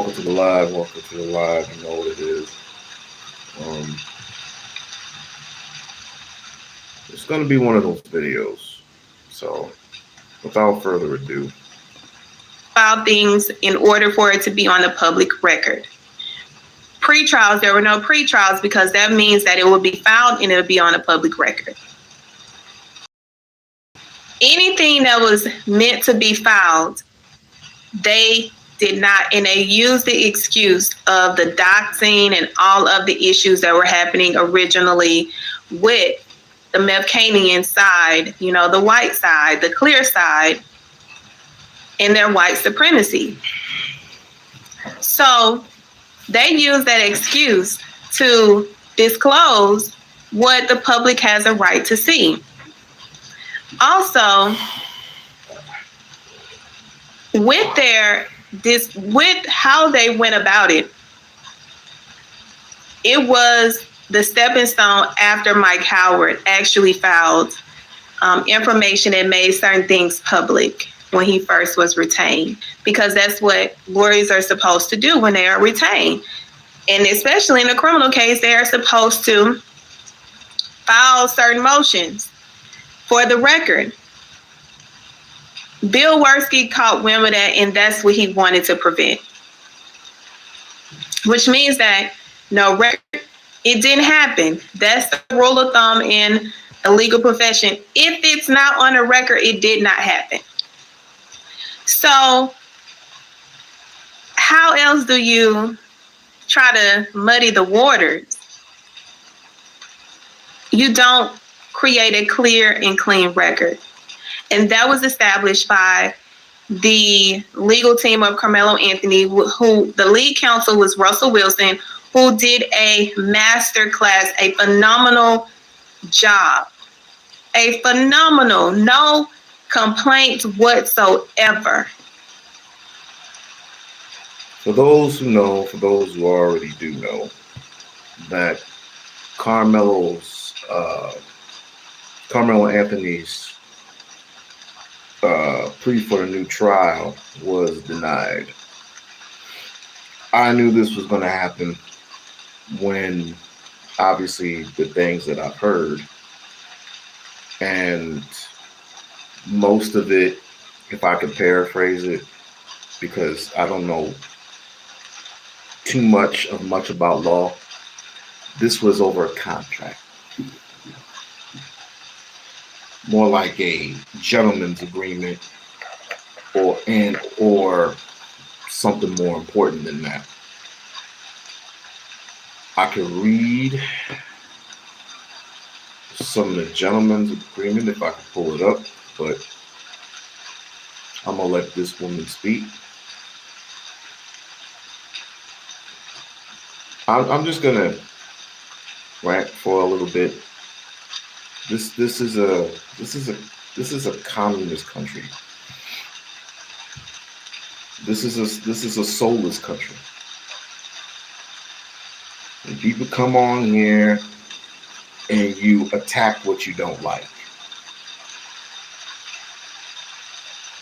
welcome to the live. Welcome to the live. You know what it is. Um, it's going to be one of those videos. So, without further ado, file things in order for it to be on the public record. Pre-trials, there were no pre-trials because that means that it will be filed and it'll be on the public record. Anything that was meant to be filed, they did not, and they used the excuse of the doxing and all of the issues that were happening originally with the Mefcanian side, the white side, the clear side, and their white supremacy. So they use that excuse to disclose what the public has a right to see. Also, with how they went about it, it was the stepping stone after Mike Howard actually filed information and made certain things public when he first was retained, because that's what lawyers are supposed to do when they are retained. And especially in a criminal case, they are supposed to file certain motions for the record. Bill Werski caught wind of that, and that's what he wanted to prevent. Which means that no record, it didn't happen. That's the rule of thumb in the legal profession. If it's not on a record, it did not happen. So how else do you try to muddy the waters? You don't create a clear and clean record. And that was established by the legal team of Carmelo Anthony, who the lead counsel was Russell Wilson, who did a master class, a phenomenal job. A phenomenal, no complaints whatsoever. for those who know, for those who already do know, that Carmelo Anthony's plea for a new trial was denied. I knew this was going to happen when, obviously, the things that I've heard, and most of it, if I could paraphrase it, because I don't know too much about law, this was over a contract. More like a gentleman's agreement, or something more important than that. I could read some of the gentleman's agreement if I could pull it up, but I'm gonna let this woman speak. I'm just gonna rant for a little bit. This is a communist country. This is a soulless country. And people come on here and you attack what you don't like.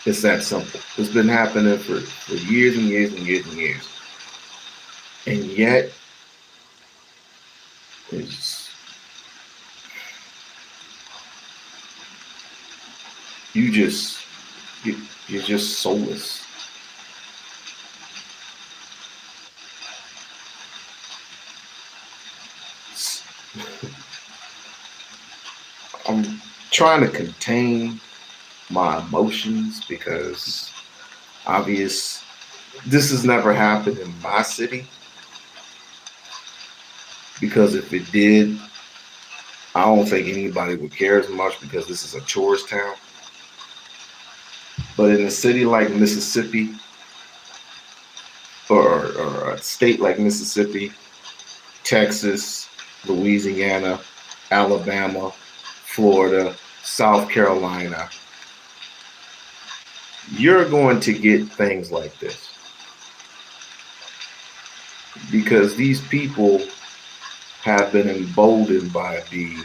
It's that simple. It's been happening for years and years and years and years. And yet, you're just soulless. I'm trying to contain my emotions because this has never happened in my city. Because if it did, I don't think anybody would care as much because this is a tourist town. But in a city like Mississippi, or a state like Mississippi, Texas, Louisiana, Alabama, Florida, South Carolina, you're going to get things like this. Because these people have been emboldened by the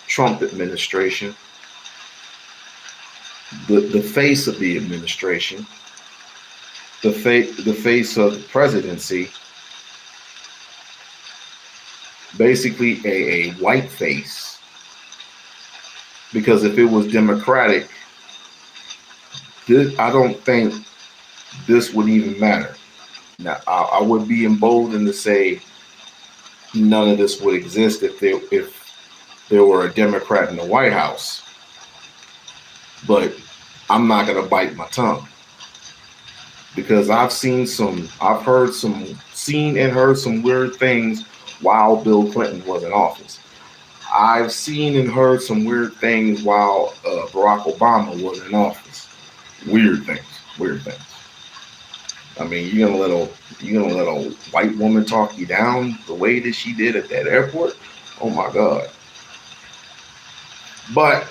Trump administration, the face of the administration, the face of the presidency, basically a white face. Because if it was Democratic, I don't think this would even matter. Now, I would be emboldened to say none of this would exist if there were a Democrat in the White House. But I'm not gonna bite my tongue because seen and heard some weird things while Bill Clinton was in office. I've seen and heard some weird things while Barack Obama was in office. Weird things, weird things. I mean, you gonna let a white woman talk you down the way that she did at that airport? Oh my God! But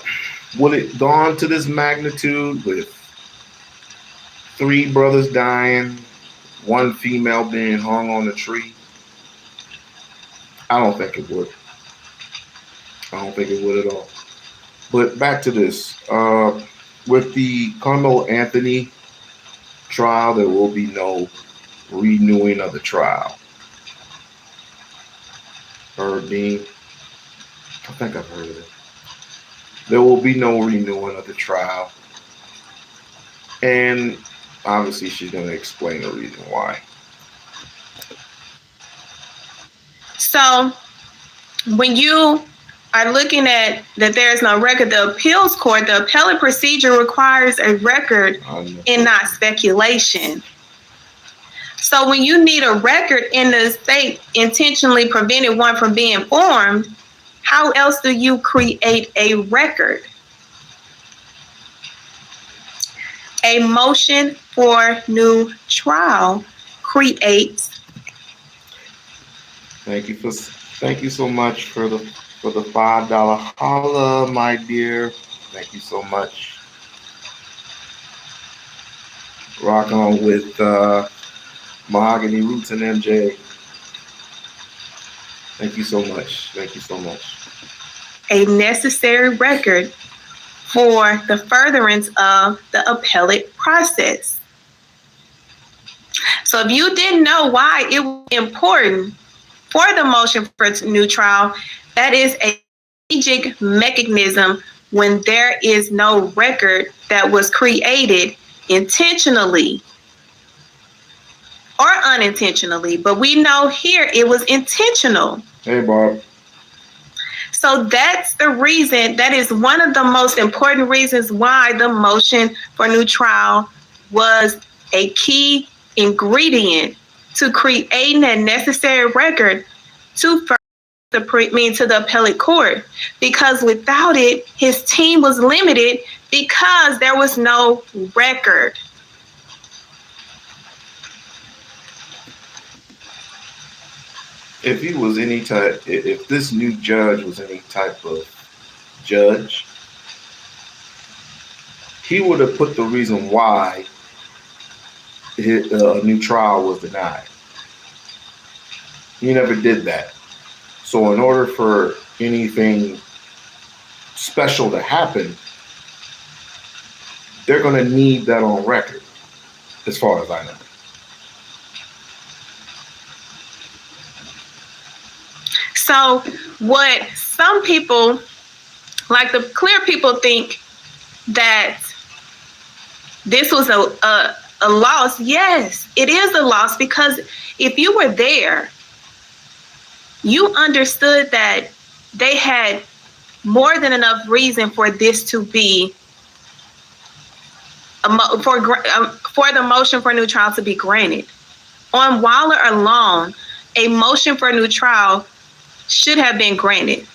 will it go on to this magnitude with three brothers dying, one female being hung on a tree? I don't think it would. I don't think it would at all. But back to this. With the Carmelo Anthony trial, there will be no renewing of the trial. Heard Dean? I think I've heard of it. There will be no renewing of the trial. And obviously she's going to explain the reason why. So when you are looking at that there is no record, the appeals court, the appellate procedure requires a record and not speculation. So when you need a record and the state intentionally prevented one from being formed, how else do you create a record? A motion for new trial creates. Thank you so much for the $5 holla, my dear. Thank you so much. Rock on with Mahogany Roots and MJ. Thank you so much. Thank you so much. A necessary record for the furtherance of the appellate process. So if you didn't know why it was important for the motion for new trial, that is a strategic mechanism when there is no record that was created intentionally or unintentionally. But we know here it was intentional. Hey, Bob. So that's the reason, that is one of the most important reasons why the motion for new trial was a key ingredient to creating that necessary record to to the appellate court. Because without it, his team was limited because there was no record. If he was if this new judge was any type of judge, he would have put the reason why a new trial was denied. He never did that. So in order for anything special to happen, they're going to need that on record, as far as I know. So what some people, like the clear people, think that this was a loss. Yes, it is a loss, because if you were there, you understood that they had more than enough reason for this to be for the motion for new trial to be granted. On Waller alone, a motion for new trial should have been granted.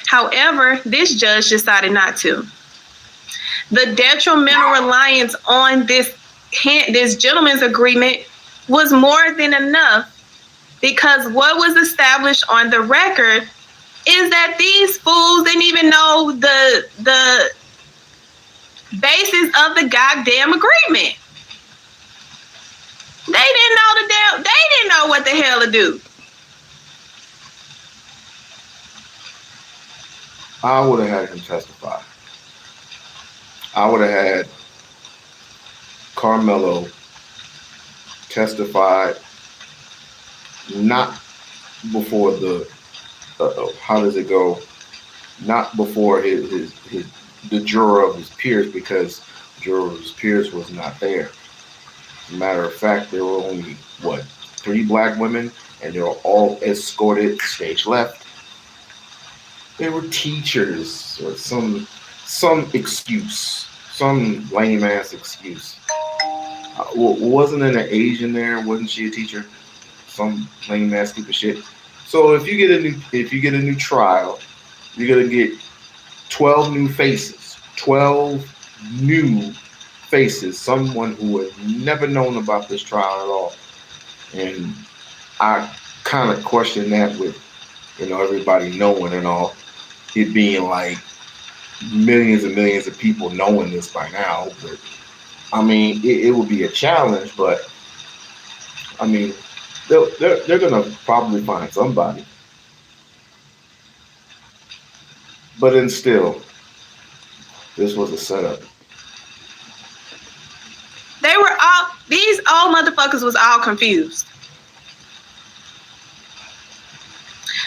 However, this judge decided not to. The detrimental reliance on this gentleman's agreement was more than enough, because what was established on the record is that these fools didn't even know the basis of the goddamn agreement. They didn't know what the hell to do. I would have had him testify. I would have had Carmelo testified not before the how does it go? Not before the juror of his peers, because the juror of his peers was not there. As a matter of fact, there were only 3 black women, and they were all escorted stage left. They were teachers or some excuse, some lame ass excuse. Wasn't an Asian there? Wasn't she a teacher? Some lame ass stupid shit. So if you get a new trial, you're gonna get 12 new faces. 12 new faces. Someone who had never known about this trial at all. And I kind of question that with, everybody knowing and all. It being like millions and millions of people knowing this by now. But I mean, it would be a challenge, but I mean, they're gonna probably find somebody. But then still, this was a setup. These old motherfuckers was all confused.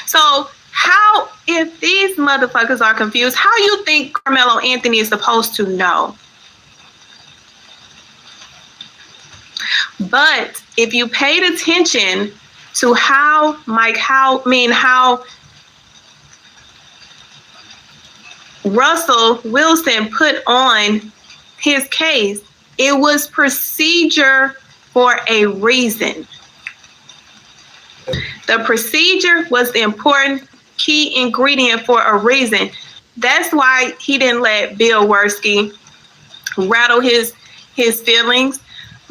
So how, if these motherfuckers are confused, how you think Carmelo Anthony is supposed to know? But if you paid attention to how Russell Wilson put on his case, it was procedure for a reason. The procedure was the important key ingredient for a reason. That's why he didn't let Bill Worski rattle his feelings,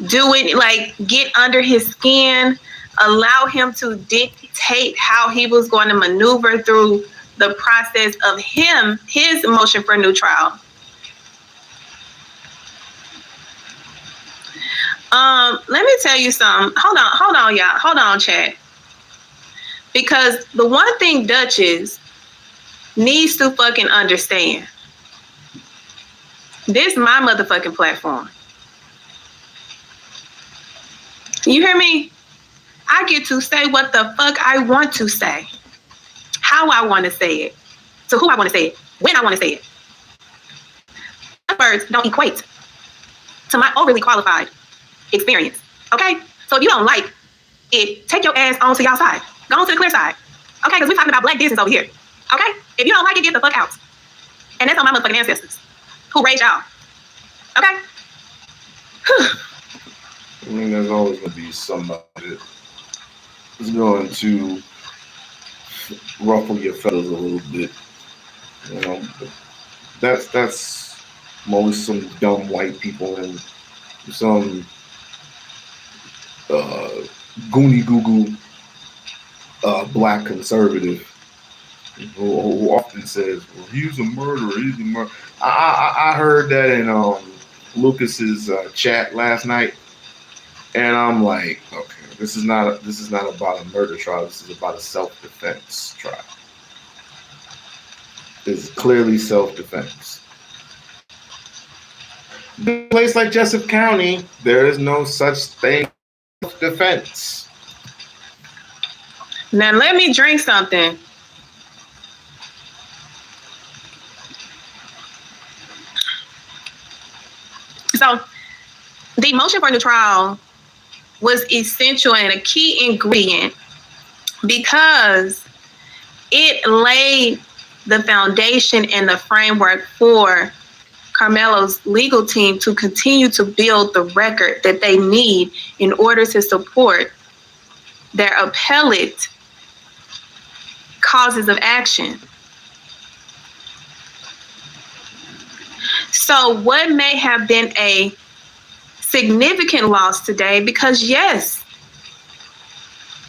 do it, like get under his skin, allow him to dictate how he was going to maneuver through the process of his motion for a new trial. Let me tell you something. Hold on, y'all. Hold on, chat. Because the one thing Duchess needs to fucking understand, this is my motherfucking platform. You hear me? I get to say what the fuck I want to say, how I want to say it, to who I want to say it, when I want to say it. My words don't equate to my overly qualified experience. Okay? So if you don't like it, take your ass on to y'all side. Go on to the clear side. Okay? Because we're talking about black business over here. Okay? If you don't like it, get the fuck out. And that's on my motherfucking ancestors who raised y'all. Okay? I mean, there's always going to be somebody that's going to ruffle your feathers a little bit. You know, but that's most some dumb white people and some goony goo goo black conservative who often says, "Well, he's a murderer. He's a murderer." I heard that in Lucas's chat last night, and I'm like, okay, this is not about a murder trial. This is about a self-defense trial. It's clearly self-defense. In a place like Jessup County, there is no such thing as self-defense. Now let me drink something. So the motion for the trial was essential and a key ingredient because it laid the foundation and the framework for Carmelo's legal team to continue to build the record that they need in order to support their appellate causes of action. So what may have been a significant loss today, because yes,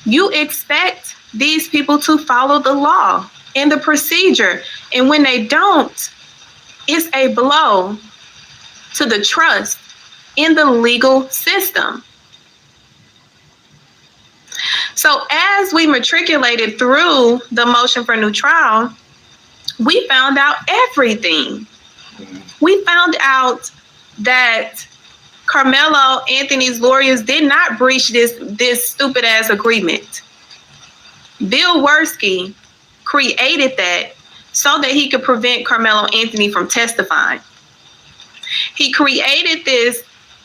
you expect these people to follow the law and the procedure, and when they don't, it's a blow to the trust in the legal system. So as we matriculated through the motion for new trial, we found out everything. We found out that Carmelo Anthony's lawyers did not breach this stupid ass agreement. Bill Worski created that so that he could prevent Carmelo Anthony from testifying. He created this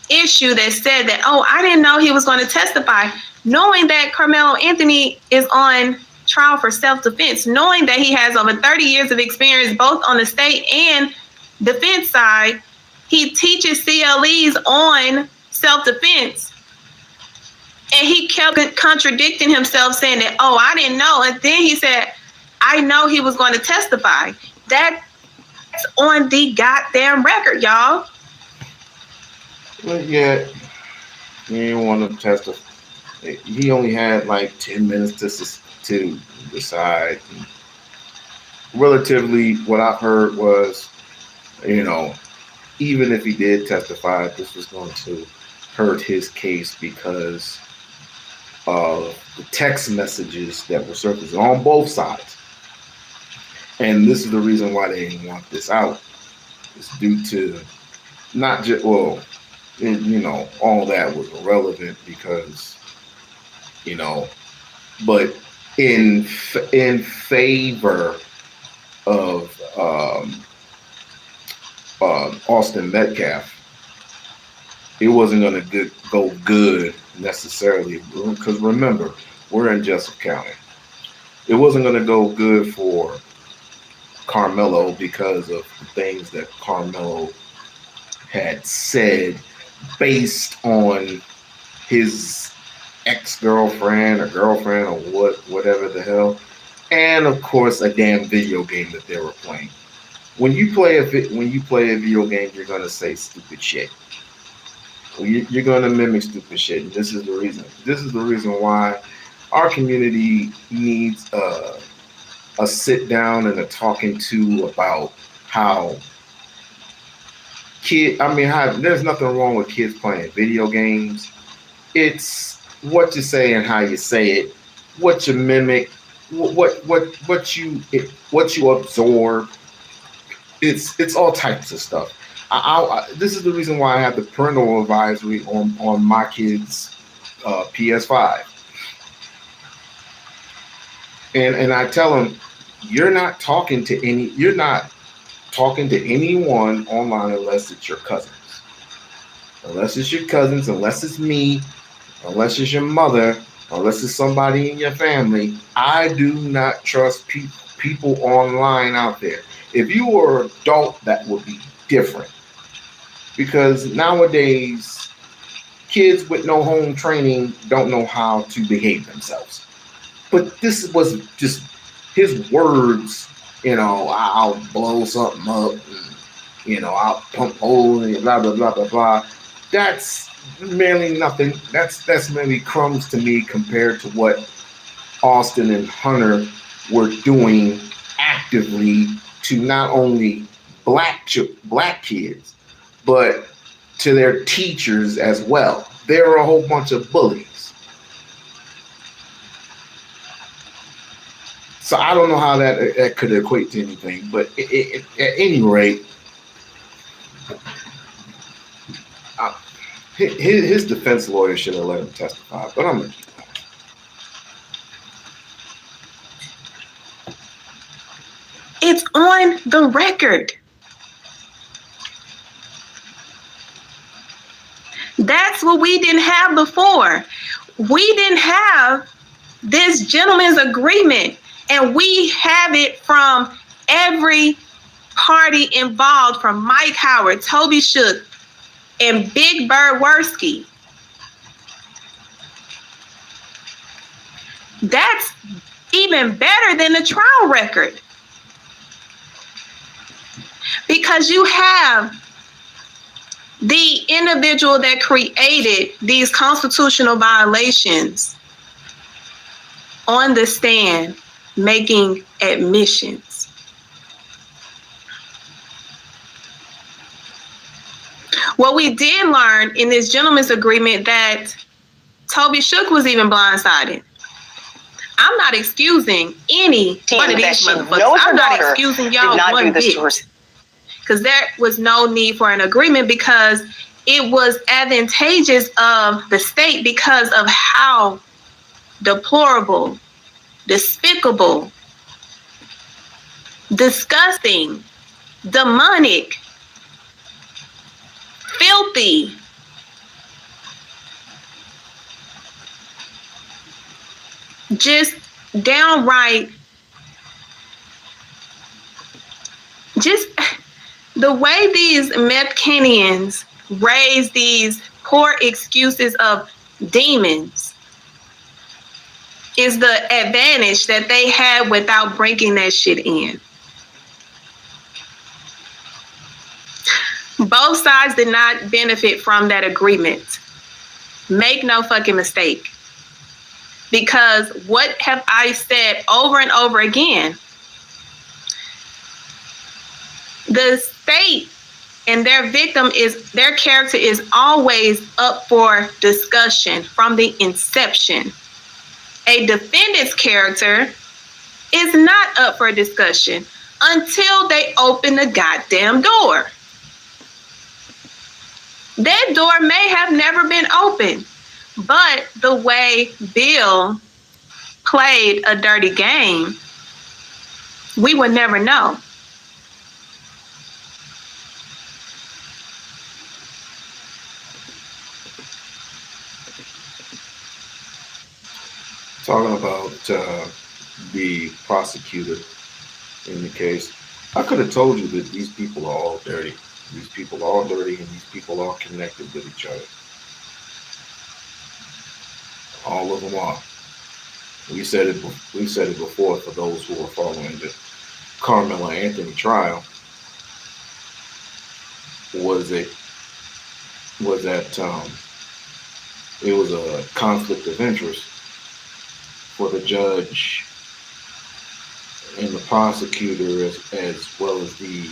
issue that said that, oh, I didn't know he was going to testify, knowing that Carmelo Anthony is on trial for self-defense, knowing that he has over 30 years of experience both on the state and defense side. He teaches CLEs on self-defense. And he kept contradicting himself, saying that, oh, I didn't know. And then he said, I know he was going to testify. That's on the goddamn record, y'all. But yet, he didn't want to testify. He only had like 10 minutes to decide. Relatively, what I've heard was, even if he did testify, this was going to hurt his case because of the text messages that were surfacing on both sides. And this is the reason why they didn't want this out. It's due to not just, all that was irrelevant because, but in favor of Austin Metcalf, it wasn't going to go good necessarily, because remember, we're in Jessup County. It wasn't going to go good for Carmelo because of the things that Carmelo had said based on his ex-girlfriend or girlfriend or whatever the hell, and of course a damn video game that they were playing. When you play a video game, you're gonna say stupid shit. You're gonna mimic stupid shit. And this is the reason. This is the reason why our community needs a sit down and a talking to about how there's nothing wrong with kids playing video games. It's what you say and how you say it, what you mimic, what you absorb. It's all types of stuff. This is the reason why I have the parental advisory on my kids' PS5, and I tell them, you're not talking to anyone online unless it's your cousins, unless it's me, unless it's your mother, unless it's somebody in your family. I do not trust people online out there. If you were an adult, that would be different. Because nowadays, kids with no home training don't know how to behave themselves. But this was just his words, I'll blow something up, and, I'll pump holes, and blah, blah, blah, blah, blah. That's merely nothing. That's merely crumbs to me compared to what Austin and Hunter were doing actively to not only black kids, but to their teachers as well. They were a whole bunch of bullies. So I don't know how that could equate to anything, but at any rate, his defense lawyer should have let him testify, but I'm going to keep that. It's on the record. That's what we didn't have before. We didn't have this gentleman's agreement, and we have it from every party involved, from Mike Howard, Toby Shook, and Big Bird Worski. That's even better than the trial record, because you have the individual that created these constitutional violations on the stand making admissions. What we did learn in this gentleman's agreement that Toby Shook was even blindsided. I'm not excusing any one of these motherfuckers. I'm not excusing y'all one bit. Because there was no need for an agreement, because it was advantageous of the state because of how deplorable, despicable, disgusting, demonic, filthy, just downright, just the way these Methcanians raise these poor excuses of demons is the advantage that they had without bringing that shit in. Both sides did not benefit from that agreement. Make no fucking mistake. Because what have I said over and over again? The state and their victim is, their character is always up for discussion from the inception. A defendant's character is not up for discussion until they open the goddamn door. That door may have never been opened, but the way Bill played a dirty game, we would never know. Talking about the prosecutor in the case, I could have told you that these people are all dirty. These people are all dirty, and these people are connected with each other. All of them are. We said it before for those who are following the Carmelo Anthony trial. Was that it was a conflict of interest for the judge and the prosecutor, as well as the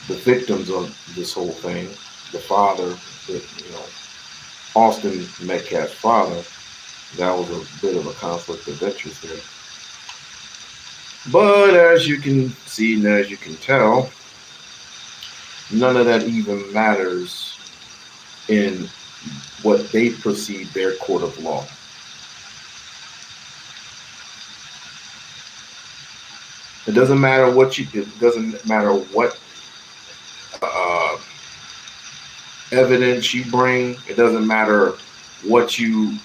victims of this whole thing, the father, Austin Metcalf's father. That was a bit of a conflict of interest there. But as you can see and as you can tell, none of that even matters in what they perceive their court of law. It doesn't matter what evidence you bring. It doesn't matter what you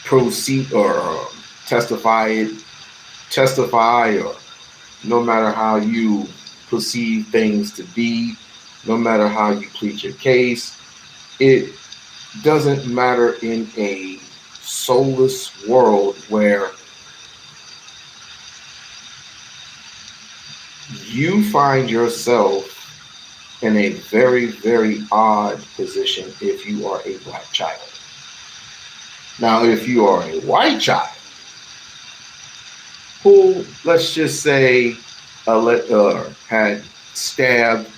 proceed or testify, or no matter how you perceive things to be, no matter how you plead your case, it doesn't matter in a soulless world where you find yourself in a very, very odd position if you are a black child. Now, if you are a white child who, let's just say, had stabbed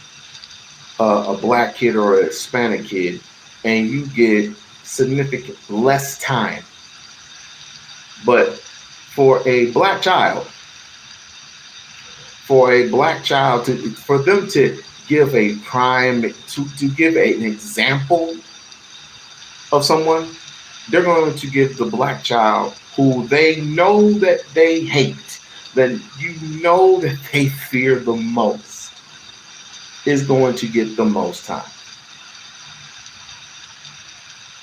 a black kid or a Hispanic kid, and you get significant less time. But for a black child, for them to give a to give an example of someone, they're going to give the black child who they know that they hate, that that they fear the most, is going to get the most time.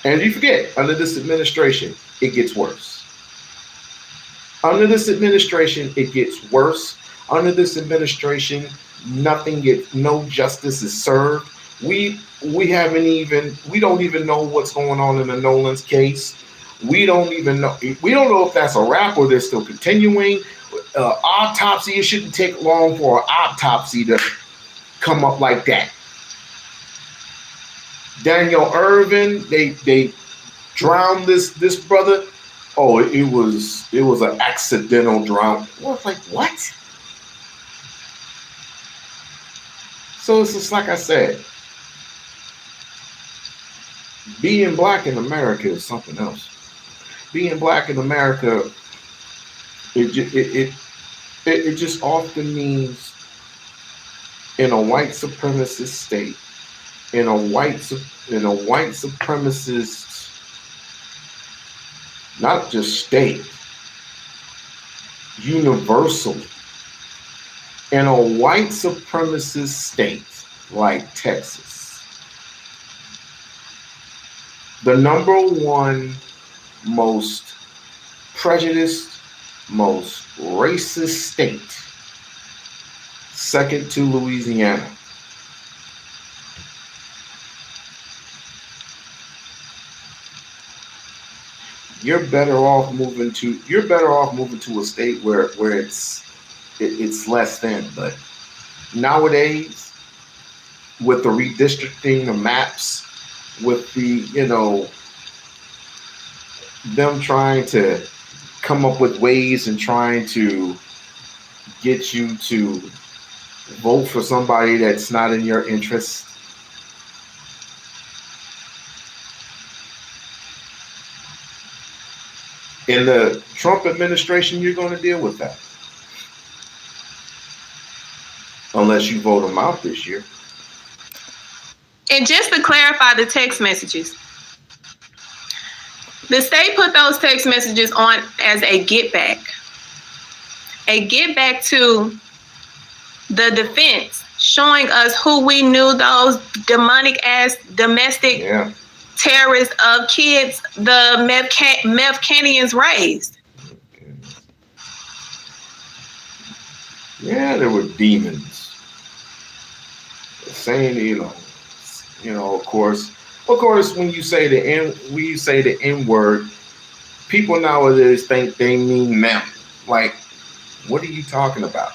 And you forget, under this administration, it gets worse. Under this administration, it gets worse. Under this administration, no justice is served. We don't even know what's going on in the Nolan's case. We don't know if that's a wrap or they're still continuing. Autopsy, it shouldn't take long for an autopsy to come up like that. Daniel Irvin, they drowned this brother. Oh, it was an accidental drown. I was like, what? So it's just like I said, being black in America is something else. Being black in America, it just often means in a white supremacist state, in a white supremacist, not just state, universal, in a white supremacist state like Texas, the number one most prejudiced, most racist state, second to Louisiana. You're better off moving to a state where it's less than. But nowadays, with the redistricting, the maps, with the them trying to come up with ways and trying to get you to vote for somebody that's not in your interest. In the Trump administration, you're going to deal with that. Unless you vote them out this year. And just to clarify the text messages, the state put those text messages on as a get back to the defense, showing us who we knew those demonic ass domestic terrorists of kids the Mevcanians raised. Yeah, there were demons saying, of course, when you say the N word, people nowadays think they mean them. Like, what are you talking about?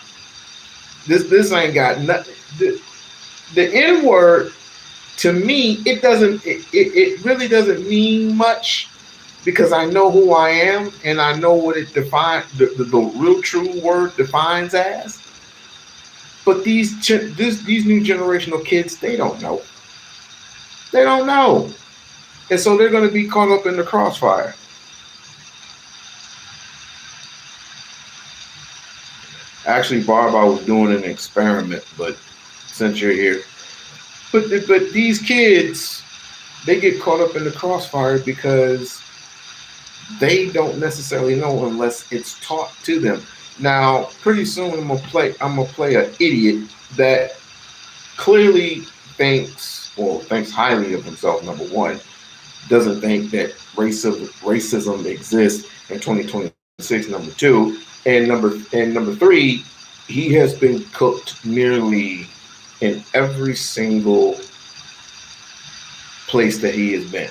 This ain't got nothing. The N word, to me, it really doesn't mean much, because I know who I am and I know what it defines, the real true word defines as. But these new generational kids, they don't know. They don't know. And so they're going to be caught up in the crossfire. Actually, Barb, I was doing an experiment, but since you're here. But these kids, they get caught up in the crossfire because they don't necessarily know unless it's taught to them. Now, pretty soon I'm gonna play an idiot that clearly thinks highly of himself, number one, doesn't think that racism exists in 2026, number two, and number three, he has been cooked nearly in every single place that he has been.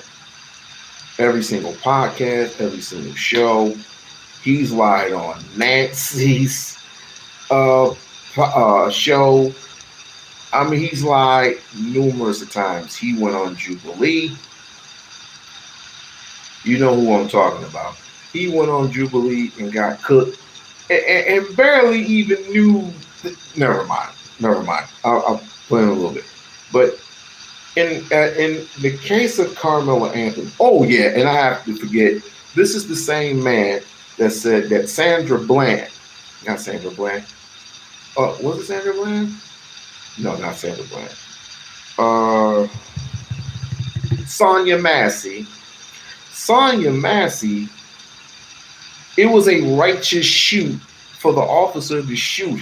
Every single podcast, every single show. He's lied on Nancy's show. I mean, he's lied numerous of times. He went on Jubilee. You know who I'm talking about. He went on Jubilee and got cooked and barely even knew. Never mind. I'll play in a little bit. But in the case of Carmelo Anthony, oh yeah, and I have to forget, this is the same man that said that Sandra Bland, not Sandra Bland. Was it Sandra Bland? No, not Sandra Bland. Sonya Massey. It was a righteous shoot for the officer to shoot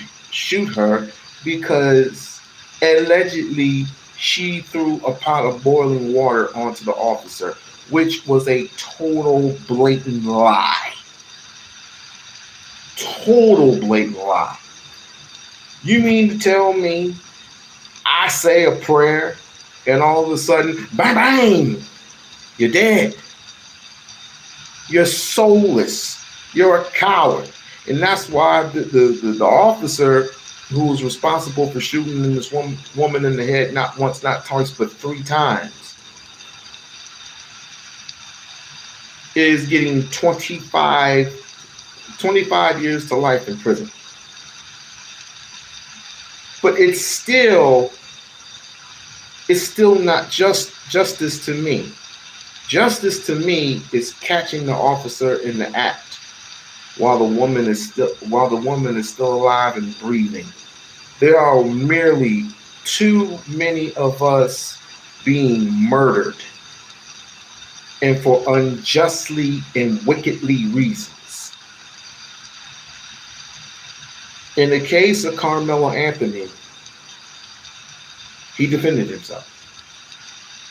her because allegedly she threw a pot of boiling water onto the officer, which was a total blatant lie. Total blatant lie. You mean to tell me I say a prayer and all of a sudden, bang, bang, you're dead. You're soulless. You're a coward. And that's why the officer who was responsible for shooting this woman in the head, not once, not twice, but 3 times, is getting 25 years to life in prison. But it's still not justice to me. Justice to me is catching the officer in the act while the woman is still alive and breathing. There are merely too many of us being murdered, and for unjustly and wickedly reasons. In the case of Carmelo Anthony, he defended himself.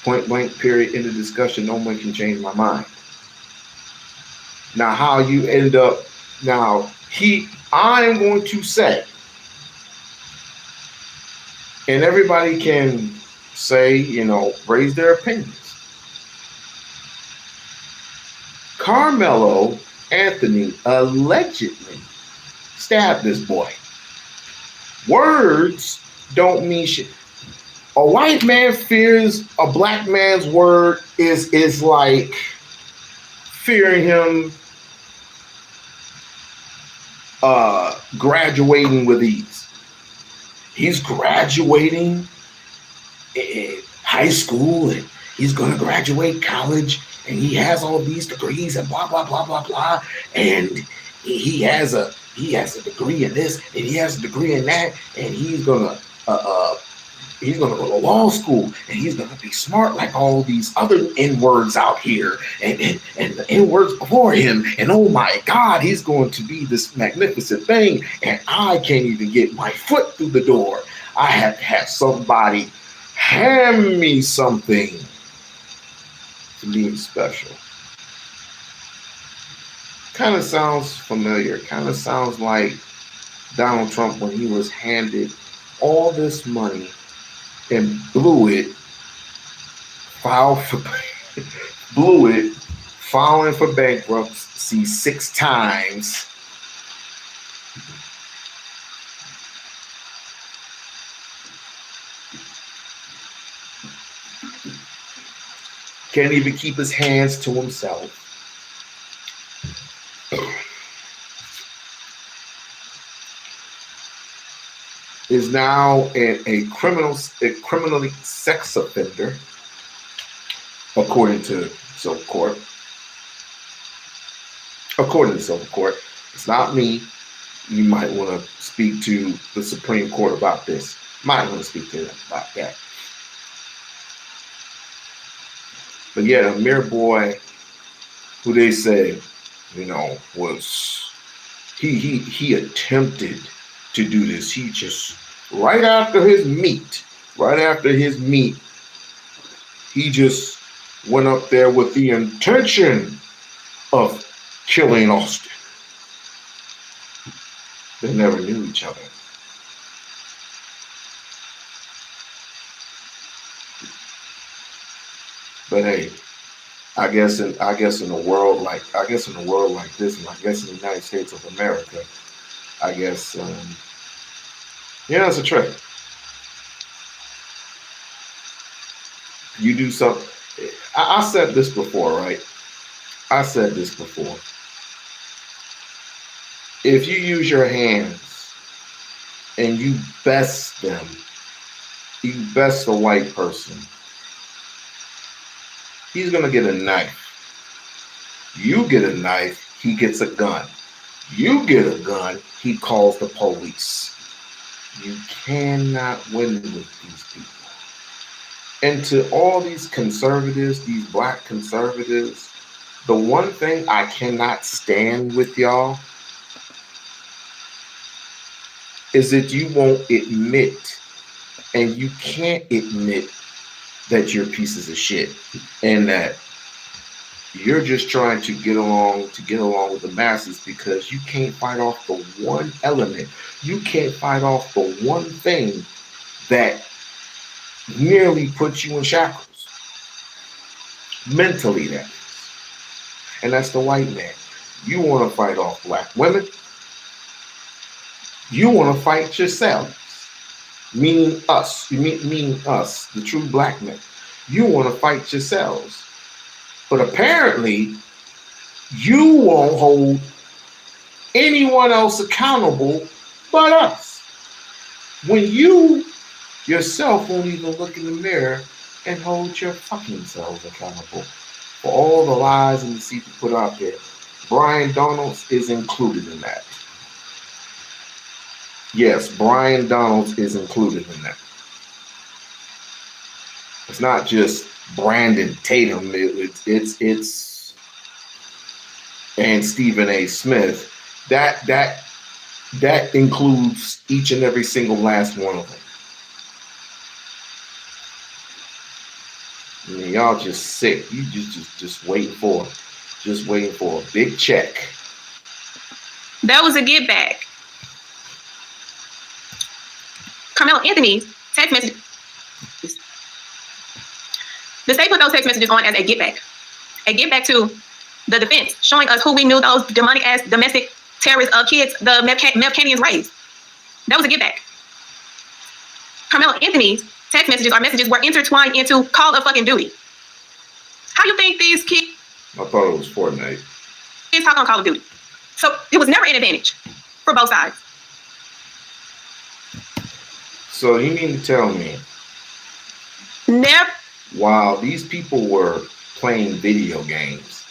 Point blank, period, in the discussion. No one can change my mind. Now, how you end up, I am going to say, and everybody can say, raise their opinions. Carmelo Anthony allegedly stabbed this boy. Words don't mean shit. A white man fears a black man's word is like fearing him graduating with ease. He's graduating in high school and he's going to graduate college and he has all these degrees and blah, blah, blah, blah, blah. And he has a degree in this and he has a degree in that and he's going to go to law school and he's going to be smart like all these other N-words out here and the N-words before him. And oh my God, he's going to be this magnificent thing. And I can't even get my foot through the door. I have to have somebody hand me something to be special. Kind of sounds familiar. Kind of sounds like Donald Trump when he was handed all this money and filing for bankruptcy 6 times. Can't even keep his hands to himself. Is now a criminally sex offender, according to Silver Court. According to Silver Court, it's not me. You might want to speak to the Supreme Court about this. Might want to speak to them about that. But yeah, the mere boy, who they say, was he attempted to do this. He just right after his meet, he just went up there with the intention of killing Austin. They never knew each other. But hey, I guess in a world like this, and I guess in the United States of America, I guess it's a trick. You do something. I said this before, right? If you use your hands and you best them, you best a white person, he's going to get a knife. You get a knife, he gets a gun. You get a gun, he calls the police. You cannot win with these people. And to all these conservatives, these black conservatives, the one thing I cannot stand with y'all is that you won't admit, and you can't admit that you're pieces of shit and that you're just trying to get along with the masses because you can't fight off the one element. You can't fight off the one thing that nearly puts you in shackles. Mentally, that is. And that's the white man. You want to fight off black women. You want to fight yourselves. Meaning us, the true black men. You want to fight yourselves. But apparently, you won't hold anyone else accountable but us. When you yourself won't even look in the mirror and hold your fucking selves accountable for all the lies and deceit you put out there. Brian Donalds is included in that. Yes, Brian Donalds is included in that. It's not just Brandon Tatum. It's and Stephen A. Smith. That includes each and every single last one of them. I mean, y'all just sick. You just waiting for a big check. That was a get back. Carmelo Anthony's text message. The state put those text messages on as a get back to the defense, showing us who we knew those demonic ass domestic terrorist kids, the Mepcanians raised. That was a get back. Carmelo Anthony's text messages or messages were intertwined into Call of fucking Duty. How you think these kids? I thought it was Fortnite. Kids talk on Call of Duty. So it was never an advantage for both sides. So you mean to tell me? Never. While these people were playing video games,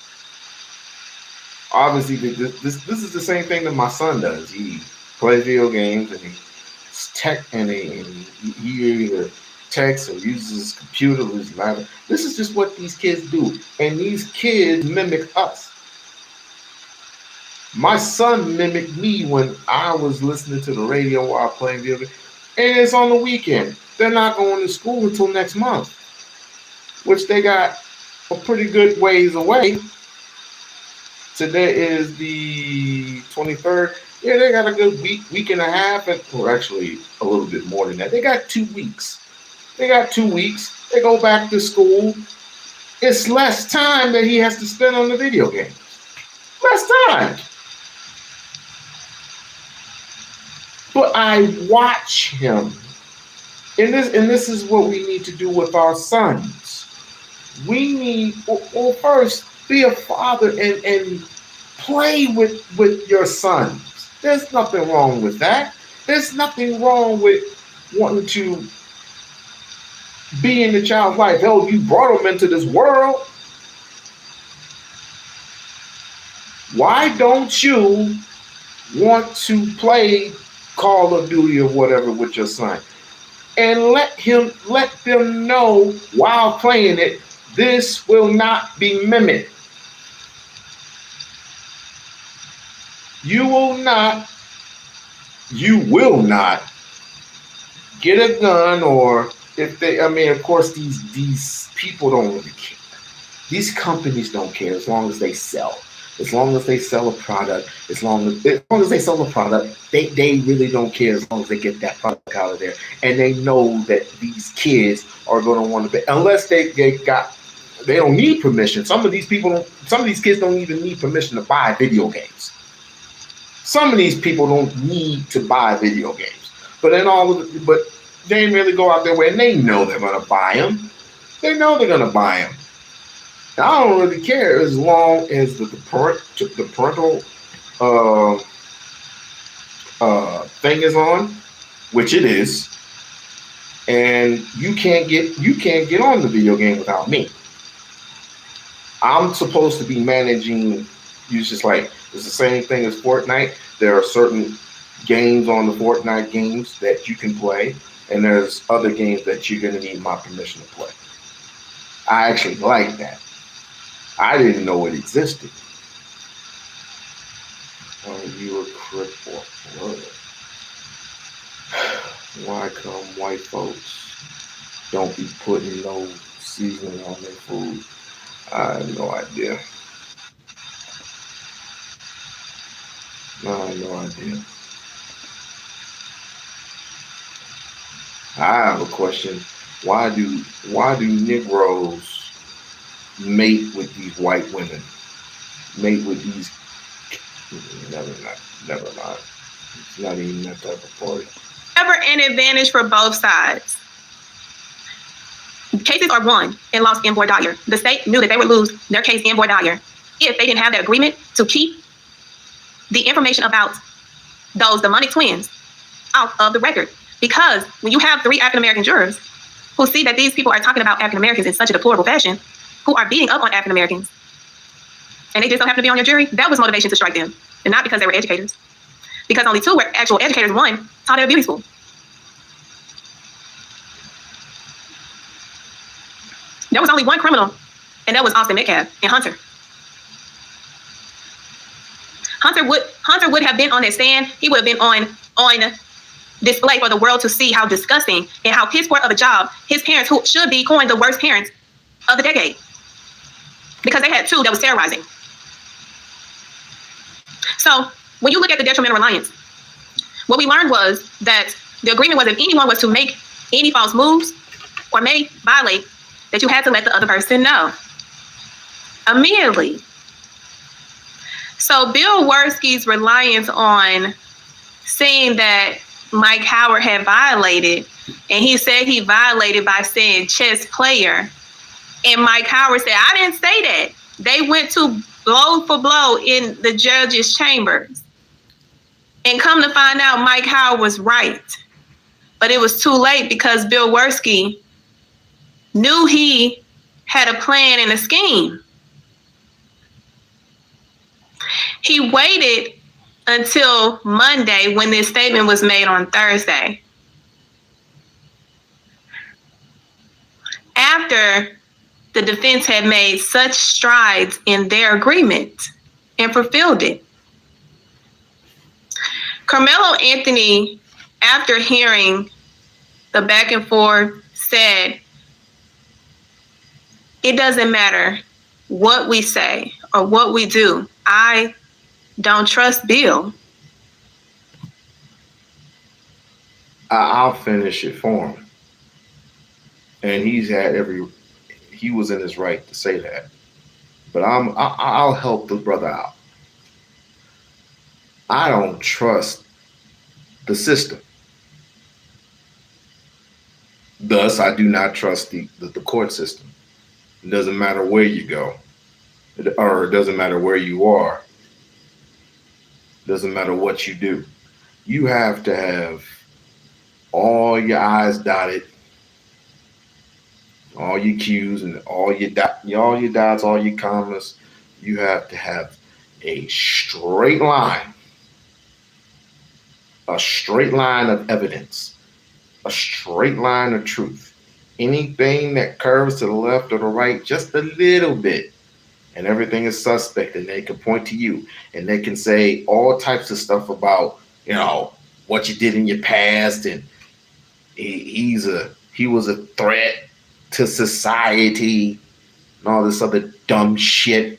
obviously this is the same thing that my son does. He plays video games and he either texts or uses his computer or his laptop. This is just what these kids do, and these kids mimic us. My son mimicked me when I was listening to the radio while playing video games, and it's on the weekend. They're not going to school until next month, which they got a pretty good ways away. Today is the 23rd. Yeah, they got a good week and a half, or actually a little bit more than that. They got 2 weeks. They go back to school. It's less time that he has to spend on the video game. Less time. But I watch him. And this is what we need to do with our sons. We need, well, first, be a father and play with your sons. There's nothing wrong with that. There's nothing wrong with wanting to be in the child's life. Hell, you brought them into this world. Why don't you want to play Call of Duty or whatever with your son? And let them know while playing it, this will not be mimicked. You will not get a gun, or if they, of course, these people don't really care. These companies don't care as long as they sell. As long as they sell a product, as long as they sell a product, they really don't care as long as they get that product out of there. And they know that these kids are going to want to be, unless they don't need permission. Some of these kids don't even need permission to buy video games. Some of these people don't need to buy video games. But they really go out their way and they know they're going to buy them. They know they're going to buy them. I don't really care as long as the parental thing is on, which it is, and you can't get on the video game without me. I'm supposed to be managing. It's the same thing as Fortnite. There are certain games on the Fortnite games that you can play, and there's other games that you're going to need my permission to play. I actually like that. I didn't know it existed. Are you a cripple? Why come white folks don't be putting no seasoning on their food? I have no idea. I have no idea. I have a question. Why do Negroes mate with these white women? Mate with these? Never mind. It's not even that type of party. Never an advantage for both sides. Cases are won and lost in voir dire. The state knew that they would lose their case in voir dire if they didn't have that agreement to keep the information about those demonic twins out of the record. Because when you have 3 African-American jurors who see that these people are talking about African-Americans in such a deplorable fashion, who are beating up on African-Americans, and they just don't happen to be on your jury, that was motivation to strike them. And not because they were educators. Because only 2 were actual educators. 1 taught at a beauty school. There was only one criminal, and that was Austin Metcalf and Hunter. Hunter would have been on that stand. He would have been on display for the world to see how disgusting and how piss poor of a job his parents, who should be coined the worst parents of the decade, because they had two that was terrorizing. So when you look at the detrimental reliance, what we learned was that the agreement was if anyone was to make any false moves or may violate, that you had to let the other person know immediately. So Bill Werski's reliance on saying that Mike Howard had violated, and he said he violated by saying chess player, and Mike Howard said, I didn't say that. They went to blow for blow in the judge's chambers. And come to find out, Mike Howard was right. But it was too late because Bill Werski knew he had a plan and a scheme. He waited until Monday when this statement was made on Thursday. After the defense had made such strides in their agreement and fulfilled it. Carmelo Anthony, after hearing the back and forth, said, it doesn't matter what we say or what we do. I don't trust Bill. I'll finish it for him. And he was in his right to say that. But I'll help the brother out. I don't trust the system. Thus, I do not trust the court system. It doesn't matter where you go, or it doesn't matter where you are. It doesn't matter what you do. You have to have all your I's dotted, all your Q's and all your dots, all your commas. You have to have a straight line of evidence, a straight line of truth. Anything that curves to the left or the right, just a little bit, and everything is suspect, and they can point to you, and they can say all types of stuff about, what you did in your past, and he was a threat to society, and all this other dumb shit.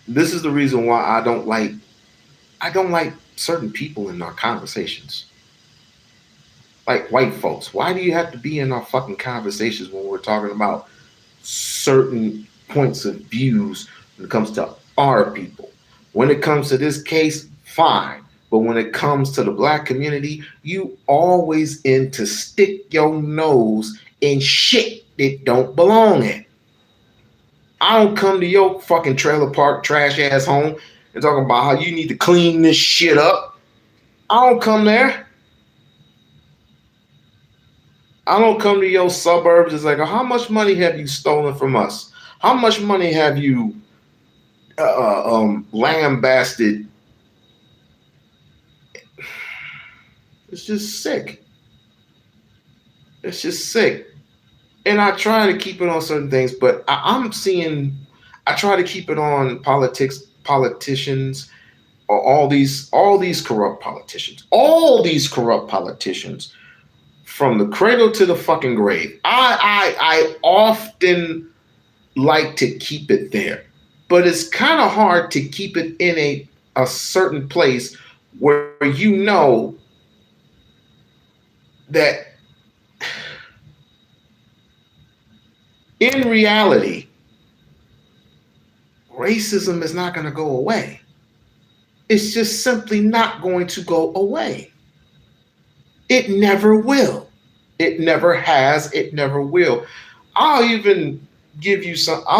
This is the reason why I don't like certain people in our conversations. Like white folks. Why do you have to be in our fucking conversations when we're talking about certain points of views when it comes to our people? When it comes to this case, fine. But when it comes to the black community, you always to stick your nose in shit that don't belong in. I don't come to your fucking trailer park trash ass home and talking about how you need to clean this shit up. I don't come there. I don't come to your suburbs. It's like, how much money have you stolen from us? How much money have you lambasted? It's just sick. It's just sick. And I try to keep it on certain things, but I try to keep it on politicians, or all these corrupt politicians, from the cradle to the fucking grave. I often like to keep it there, but it's kind of hard to keep it in a certain place where that in reality, racism is not going to go away. It's just simply not going to go away. It never will. It never has. It never will. I'll even give you something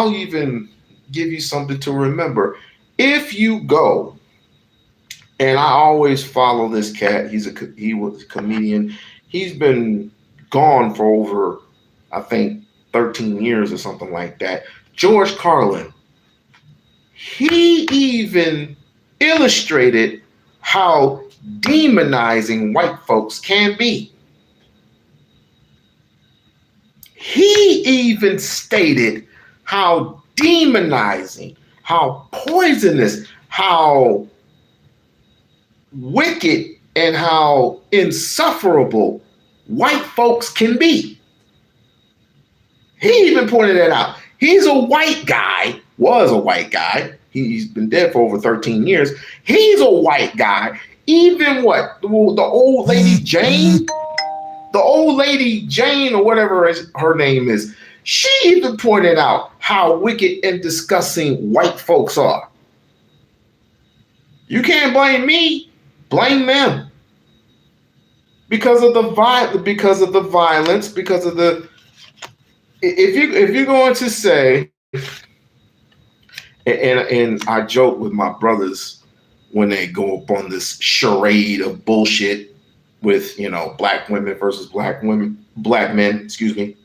to remember. If you go, and I always follow this cat. He was a comedian. He's been gone for over, I think, 13 years or something like that. George Carlin. He even illustrated how demonizing white folks can be. He even stated how demonizing, how poisonous, how wicked, and how insufferable white folks can be. He even pointed that out. He's a white guy, was a white guy. He's been dead for over 13 years. He's a white guy. Even what? The old lady Jane? The old lady Jane, or whatever her name is, she even pointed out how wicked and disgusting white folks are. You can't blame me. Blame them. Because of the violence, because of the if you're going to say, and I joke with my brothers when they go up on this charade of bullshit with, black women versus black men, excuse me,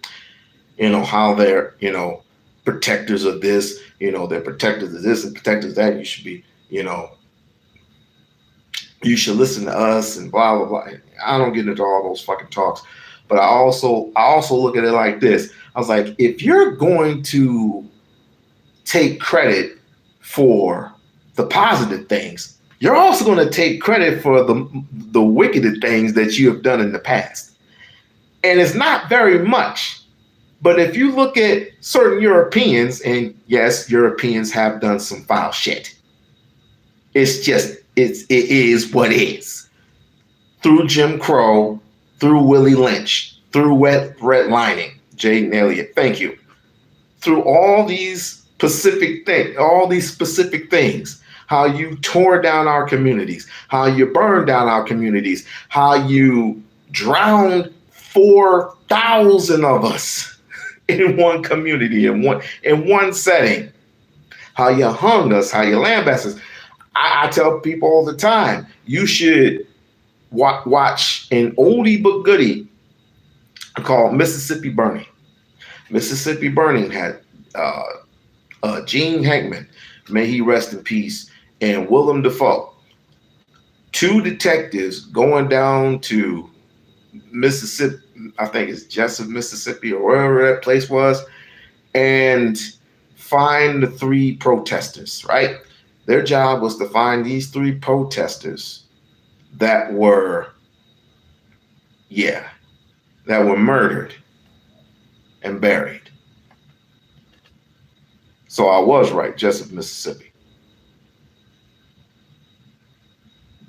how they're, protectors of this, they're protectors of this and protectors of that. You should be, you should listen to us and blah, blah, blah. I don't get into all those fucking talks, but I also look at it like this. I was like, if you're going to take credit for the positive things, you're also going to take credit for the wicked things that you have done in the past. And it's not very much. But if you look at certain Europeans, and yes, Europeans have done some foul shit. It is what it is. Through Jim Crow, through Willie Lynch, through redlining, Jaden Elliott, thank you. Through all these specific things, how you tore down our communities, how you burned down our communities, how you drowned 4,000 of us in one community, in one setting, how you hung us, how you lambasted us. I tell people all the time, you should watch an oldie but goodie called Mississippi Burning. Mississippi Burning had Gene Hackman, may he rest in peace, and Willem Dafoe, two detectives going down to Mississippi, I think it's Jessup, Mississippi, or wherever that place was, and find the three protesters, right? Their job was to find these three protesters that were murdered and buried. So I was right, Jessup, Mississippi.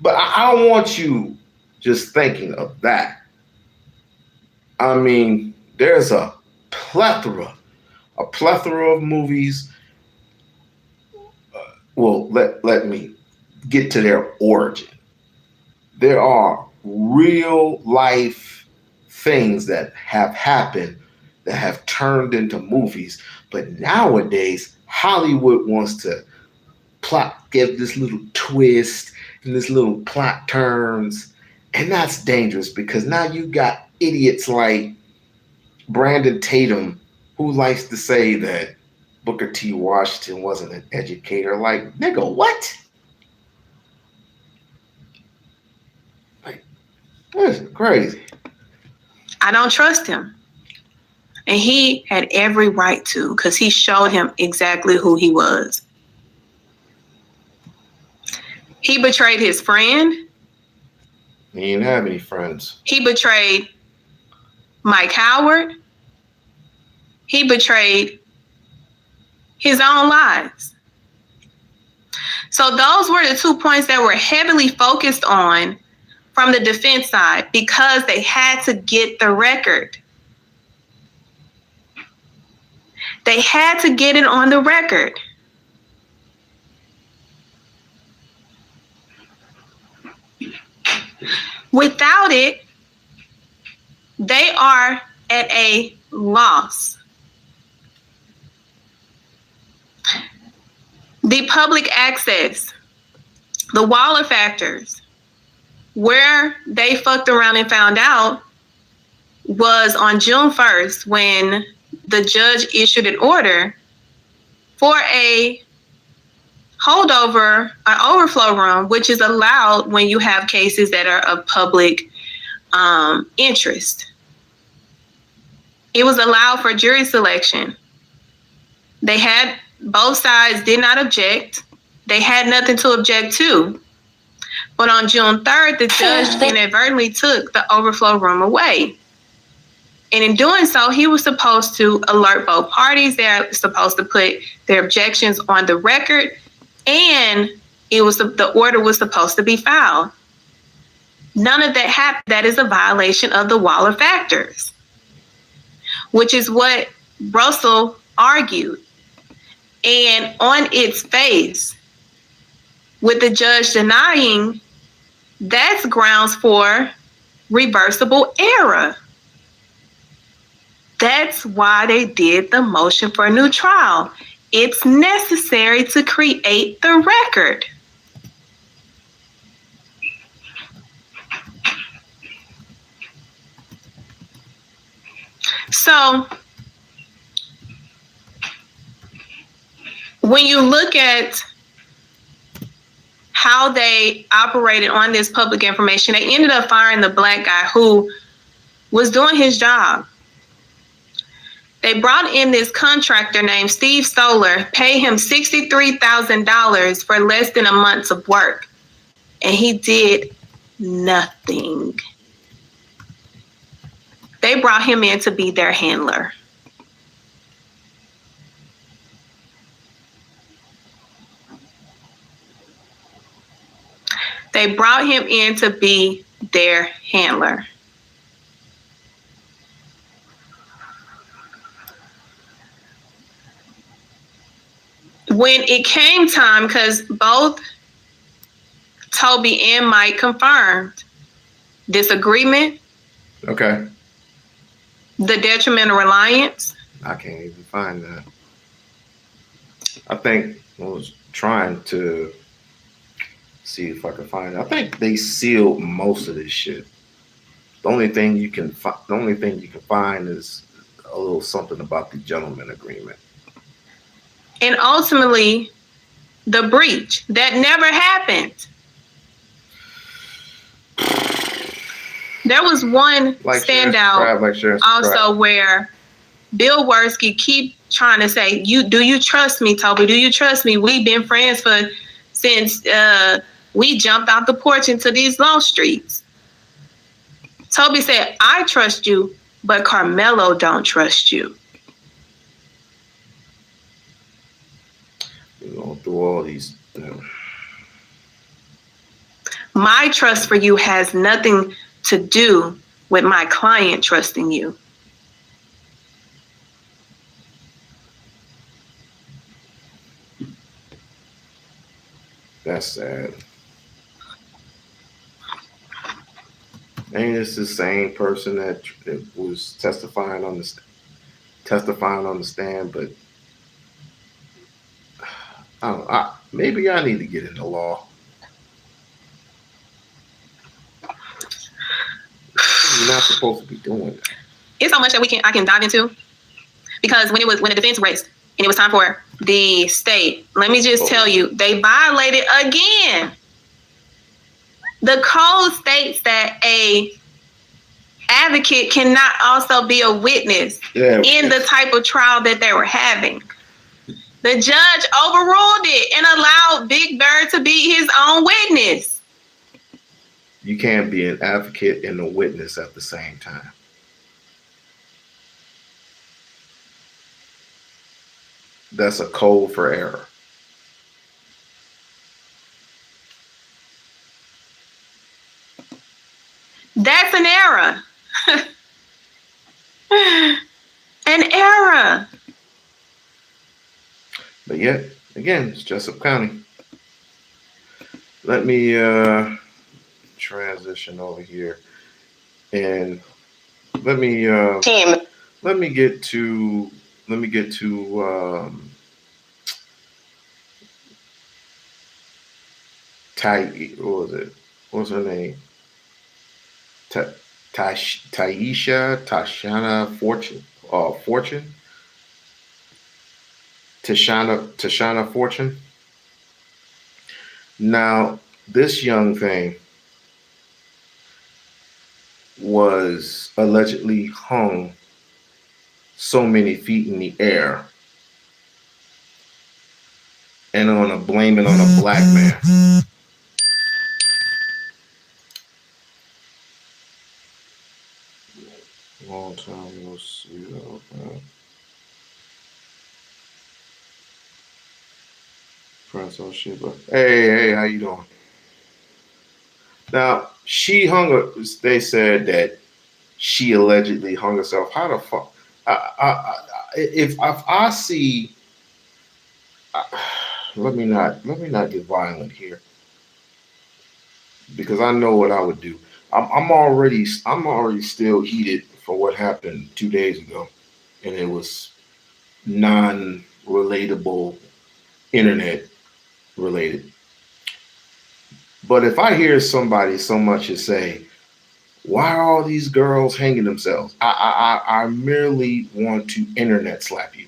But I don't want you just thinking of that. I mean, there's a plethora of movies. Well, let me get to their origin. There are real life things that have happened that have turned into movies. But nowadays, Hollywood wants to give this little twist and this little plot turns. And that's dangerous because now you got idiots like Brandon Tatum, who likes to say that Booker T. Washington wasn't an educator. Like, nigga, what? Like, this is crazy. I don't trust him. And he had every right to, because he showed him exactly who he was. He betrayed his friend. He didn't have any friends. He betrayed Mike Howard. He betrayed his own lives. So those were the 2 points that were heavily focused on from the defense side because they had to get the record. They had to get it on the record. Without it, they are at a loss. The public access, the Waller factors, where they fucked around and found out was on June 1st when the judge issued an order for a holdover, an overflow room, which is allowed when you have cases that are of public interest. It was allowed for jury selection. Both sides did not object. They had nothing to object to. But on June 3rd, the judge inadvertently took the overflow room away. And in doing so, he was supposed to alert both parties. They're supposed to put their objections on the record, and the order was supposed to be filed. None of that happened. That is a violation of the Waller factors, which is what Russell argued. And on its face, with the judge denying, that's grounds for reversible error. That's why they did the motion for a new trial. It's necessary to create the record. So, when you look at how they operated on this public information, they ended up firing the black guy who was doing his job. They brought in this contractor named Steve Stoller, paid him $63,000 for less than a month of work, and he did nothing. They brought him in to be their handler. They brought him in to be their handler. When it came time, because both Toby and Mike confirmed disagreement. Okay. The detrimental reliance. I can't even find that. I think I was trying to see if I could find it. I think they sealed most of this shit. The only thing you can find is a little something about the gentleman agreement. And ultimately, the breach that never happened. There was one standout also where Bill Worski keep trying to say, do you trust me, Toby? Do you trust me? We've been friends since we jumped out the porch into these law streets. Toby said, I trust you, but Carmelo don't trust you. Going through all these. My trust for you has nothing to do with my client trusting you. That's sad. Ain't this the same person that was testifying on the stand? But I don't know. Maybe I need to get into law. You're not supposed to be doing that. It's so much that I can dive into, because when the defense raised and it was time for the state, let me just tell you, they violated again. The code states that a advocate cannot also be a witness in the type of trial that they were having. The judge overruled it and allowed Big Bird to be his own witness. You can't be an advocate and a witness at the same time. That's a code for error. That's an error. An error. But yet, again, it's Jessup County. Let me transition over here, and let me get to what's her name? Tashana Fortune. Now, this young thing was allegedly hung so many feet in the air and on to blame it on a black man. Long time no see. Okay. Prince on shit, but hey, how you doing? Now she hung her. They said that she allegedly hung herself. How the fuck? If I see, let me not get violent here because I know what I would do. I'm already still heated for what happened 2 days ago, and it was non-relatable, internet related. But if I hear somebody so much as say, "Why are all these girls hanging themselves?" I merely want to internet slap you.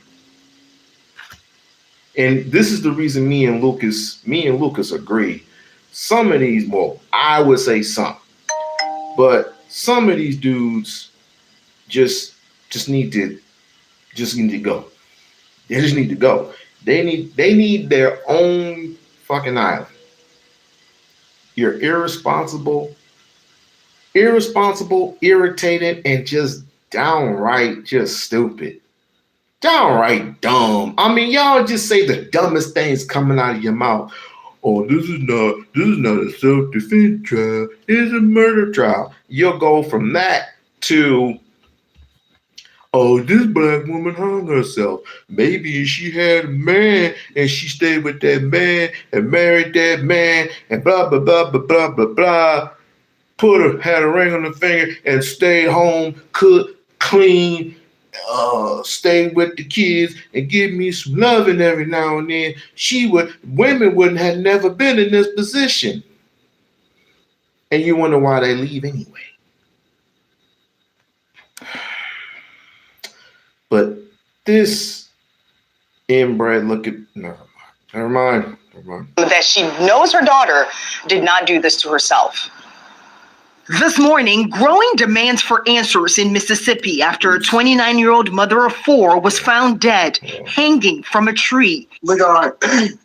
And this is the reason me and Lucas agree. Some of these, well, I would say some, but some of these dudes just need to go. They just need to go. They need their own fucking island. You're irresponsible, irritated, and just downright just stupid. Downright dumb. I mean, y'all just say the dumbest things coming out of your mouth. Oh, this is not a self-defense trial. It's a murder trial. You'll go from that to, oh, this black woman hung herself. Maybe she had a man and she stayed with that man and married that man and blah, blah, blah, blah, blah, blah, blah. Had a ring on the finger and stayed home, cooked, clean, stay with the kids and give me some loving every now and then. Women wouldn't have never been in this position. And you wonder why they leave anyway. But this inbred never mind. That she knows her daughter did not do this to herself. This morning, growing demands for answers in Mississippi after a 29-year-old mother of four was found dead, hanging from a tree. We're going to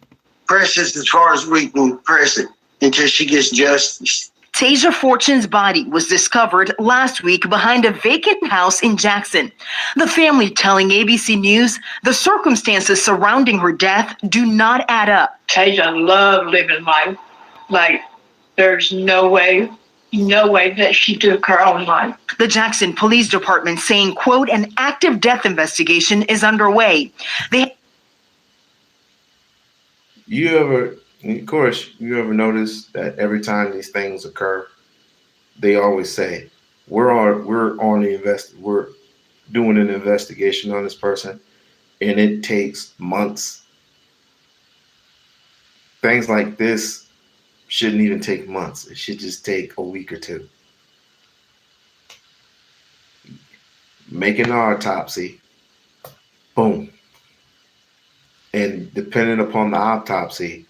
press this as far as we can press it until she gets justice. Tasia Fortune's body was discovered last week behind a vacant house in Jackson. The family telling ABC News the circumstances surrounding her death do not add up. Tasia loved living life. Like, there's no way that she took her own life. The Jackson Police Department saying, quote, an active death investigation is underway. You ever notice that every time these things occur, they always say, we're doing an investigation on this person, and it takes months. Things like this shouldn't even take months. It should just take a week or two. Make an autopsy. Boom. And depending upon the autopsy,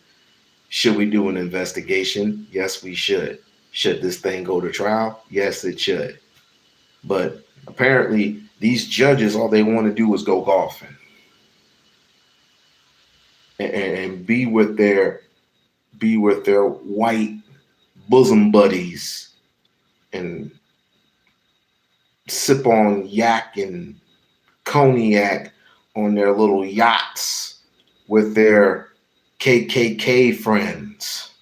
should we do an investigation? Yes, we should. Should this thing go to trial? Yes, it should. But apparently, these judges, all they want to do is go golfing and be with their white bosom buddies and sip on yak and cognac on their little yachts with their KKK friends.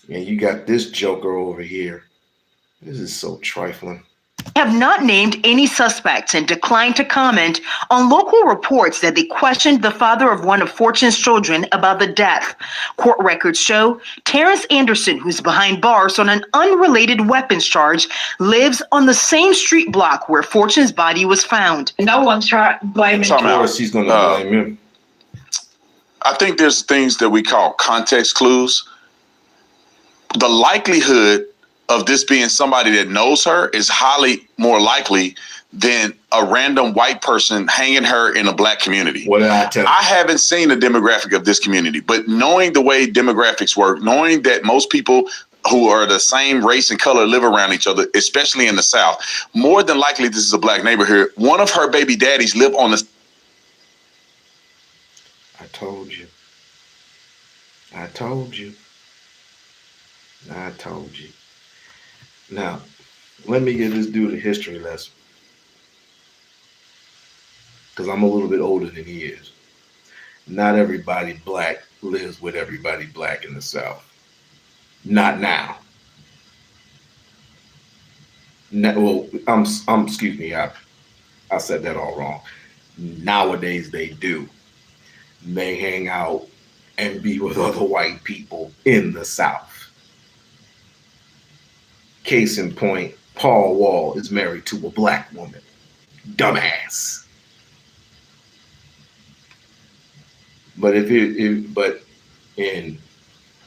And you got this joker over here. This is so trifling. Have not named any suspects and declined to comment on local reports that they questioned the father of one of Fortune's children about the death. Court records show Terrence Anderson, who's behind bars on an unrelated weapons charge, lives on the same street block where Fortune's body was found. No one's blaming Of course, she's going to blame him. I think there's things that we call context clues. The likelihood of this being somebody that knows her is highly more likely than a random white person hanging her in a black community. What did I tell you? I haven't seen the demographic of this community, but knowing the way demographics work, knowing that most people who are the same race and color live around each other, especially in the South. More than likely, this is a black neighborhood. One of her baby daddies live on the. I told you. I told you. I told you. Now, let me give this dude a history lesson. Because I'm a little bit older than he is. Not everybody black lives with everybody black in the South. Not now. Well, excuse me, I said that all wrong. Nowadays they do. They hang out and be with other white people in the South. Case in point, Paul Wall is married to a black woman. Dumbass. But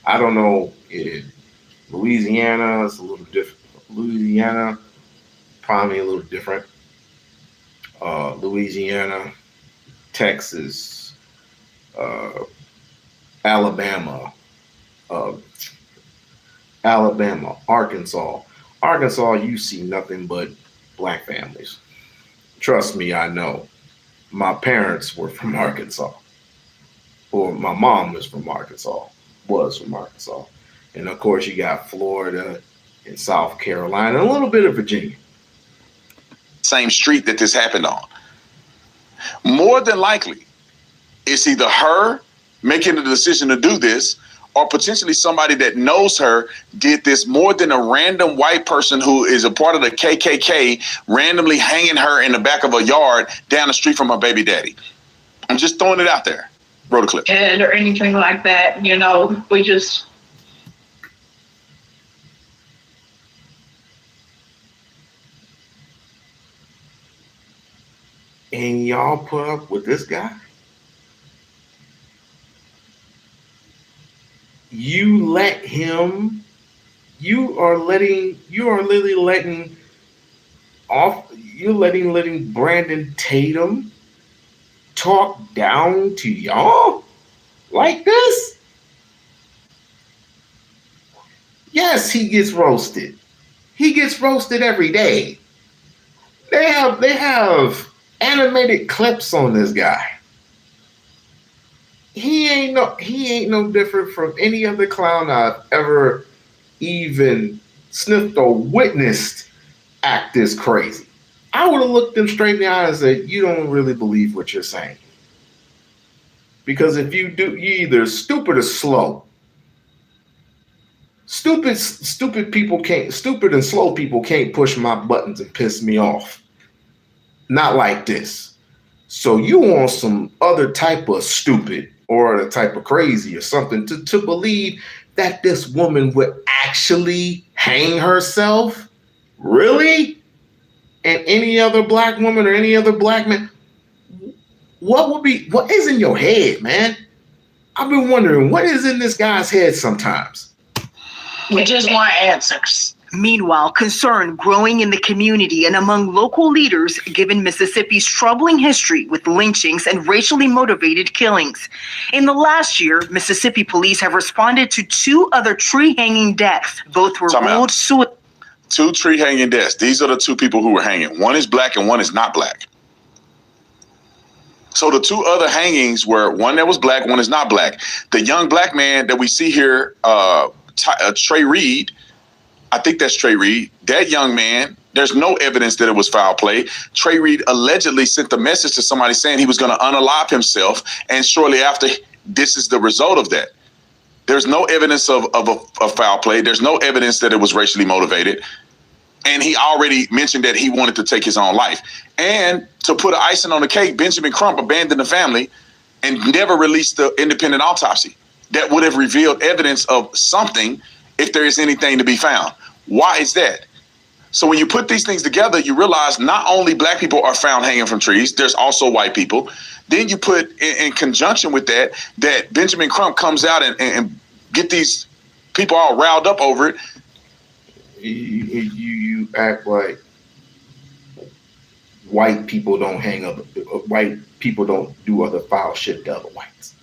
I don't know, in Louisiana, it's a little different. Louisiana, probably a little different. Louisiana, Texas, Alabama, Arkansas. Arkansas, you see nothing but black families. Trust me, I know. My parents were from Arkansas. Or my mom was from Arkansas. And of course, you got Florida and South Carolina, and a little bit of Virginia. Same street that this happened on. More than likely, it's either her making the decision to do this, or potentially somebody that knows her did this, more than a random white person who is a part of the KKK randomly hanging her in the back of a yard down the street from her baby daddy. I'm just throwing it out there. Roll the clip. Head or anything like that, we just. And y'all put up with this guy? You are literally letting Brandon Tatum talk down to y'all like this? Yes, he gets roasted. He gets roasted every day. They have animated clips on this guy. He ain't no different from any other clown I've ever even sniffed or witnessed act this crazy. I would have looked them straight in the eye and said, you don't really believe what you're saying. Because if you do, you're either stupid or slow. Stupid and slow people can't push my buttons and piss me off. Not like this. So you want some other type of stupid or the type of crazy or something to believe that this woman would actually hang herself? Really? And any other black woman or any other black man? What is in your head, man? I've been wondering what is in this guy's head sometimes. We just want answers. Meanwhile, concern growing in the community and among local leaders given Mississippi's troubling history with lynchings and racially motivated killings. In the last year, Mississippi police have responded to 2 other tree hanging deaths. Both were ruled suicide. 2 tree hanging deaths. These are the 2 people who were hanging. One is black and one is not black. So the 2 other hangings were one that was black, one is not black. The young black man that we see here, Trey Reed, I think that's Trey Reed. That young man, there's no evidence that it was foul play. Trey Reed allegedly sent the message to somebody saying he was going to unalive himself. And shortly after, this is the result of that. There's no evidence of foul play. There's no evidence that it was racially motivated. And he already mentioned that he wanted to take his own life. And to put an icing on the cake, Benjamin Crump abandoned the family and never released the independent autopsy that would have revealed evidence of something if there is anything to be found. Why is that? So when you put these things together, you realize not only black people are found hanging from trees, there's also white people. Then you put in conjunction with that Benjamin Crump comes out and get these people all riled up over it. You act like white people don't white people don't do other foul shit to other whites.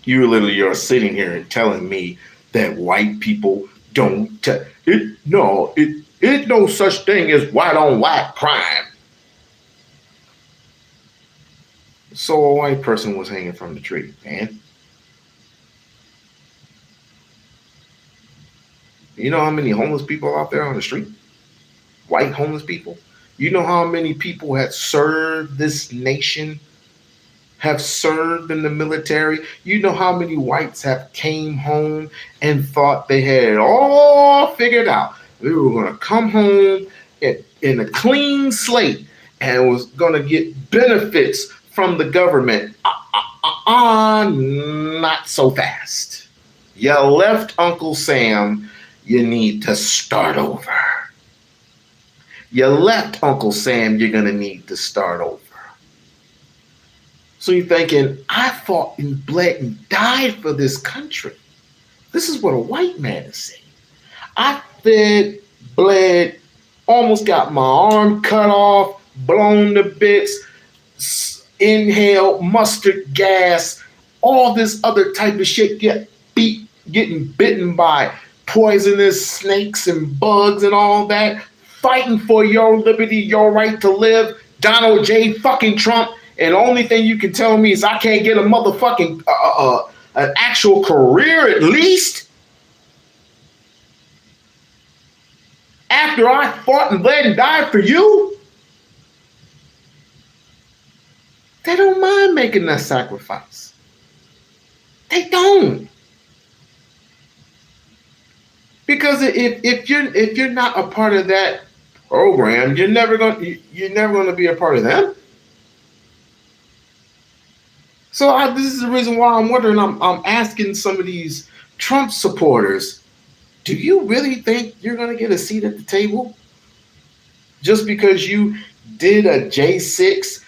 You literally are sitting here and telling me that white people don't it no such thing as white on white crime. So a white person was hanging from the tree, man. You know how many homeless people out there on the street? White homeless people? You know how many people had served this nation, have served in the military? You know how many whites have came home and thought they had it all figured out? They were going to come home in a clean slate and was going to get benefits from the government. Not so fast. You left Uncle Sam. You need to start over. You left Uncle Sam, you're going to need to start over. So you're thinking, I fought and bled and died for this country. This is what a white man is saying. I fed, bled, almost got my arm cut off, blown to bits, inhaled mustard gas, all this other type of shit, getting bitten by poisonous snakes and bugs and all that, fighting for your liberty, your right to live, Donald J. fucking Trump, and the only thing you can tell me is I can't get a motherfucking an actual career at least? After I fought and bled and died for you? They don't mind making that sacrifice. They don't. Because if you're not a part of that program, you're never going to be a part of them. So this is the reason why I'm wondering. I'm asking some of these Trump supporters, do you really think you're going to get a seat at the table just because you did a J6?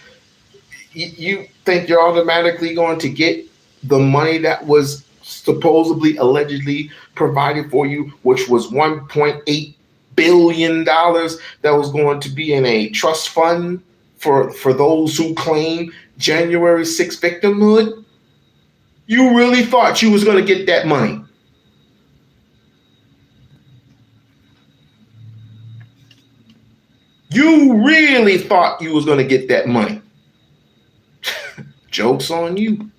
You think you're automatically going to get the money that was supposedly, allegedly provided for you, which was $1.8 billion that was going to be in a trust fund for those who claim January 6th victimhood? You really thought you was going to get that money? You really thought you was going to get that money? Joke's on you.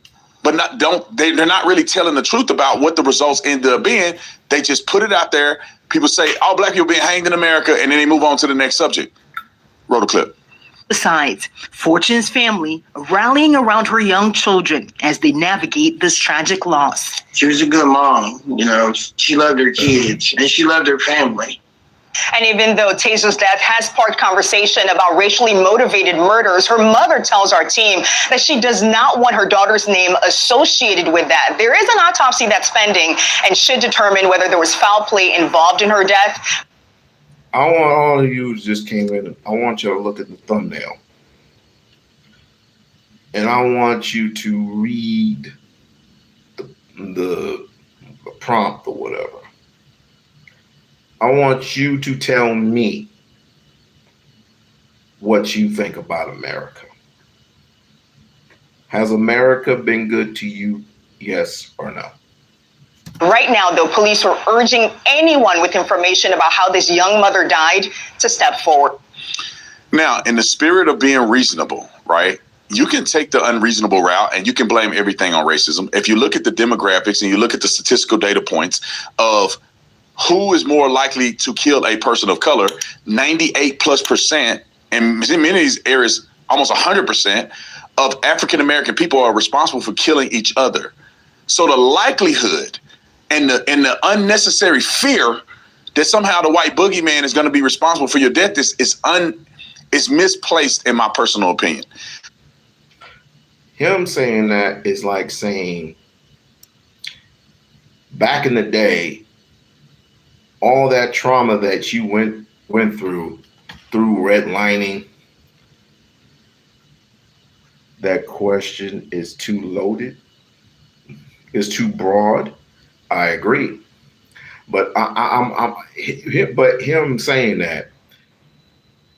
But they're not really telling the truth about what the results ended up being. They just put it out there. People say, all black people being hanged in America, and then they move on to the next subject. Roll the clip. Besides, Fortune's family rallying around her young children as they navigate this tragic loss. She was a good mom, you know. She loved her kids and she loved her family. And even though Taser's death has sparked conversation about racially motivated murders, her mother tells our team that she does not want her daughter's name associated with that. There is an autopsy that's pending and should determine whether there was foul play involved in her death. I want all of you who just came in, I want you to look at the thumbnail. And I want you to read the prompt or whatever. I want you to tell me what you think about America. Has America been good to you? Yes or no? Right now, though, police are urging anyone with information about how this young mother died to step forward. Now, in the spirit of being reasonable, right? You can take the unreasonable route and you can blame everything on racism. If you look at the demographics and you look at the statistical data points of who is more likely to kill a person of color, 98+%, and in many of these areas, almost 100% of African-American people are responsible for killing each other. So the likelihood and the unnecessary fear that somehow the white boogeyman is going to be responsible for your death is misplaced, in my personal opinion. Him saying that is like saying, back in the day, all that trauma that you went through redlining, that question is too loaded, is too broad. I agree, but but him saying that,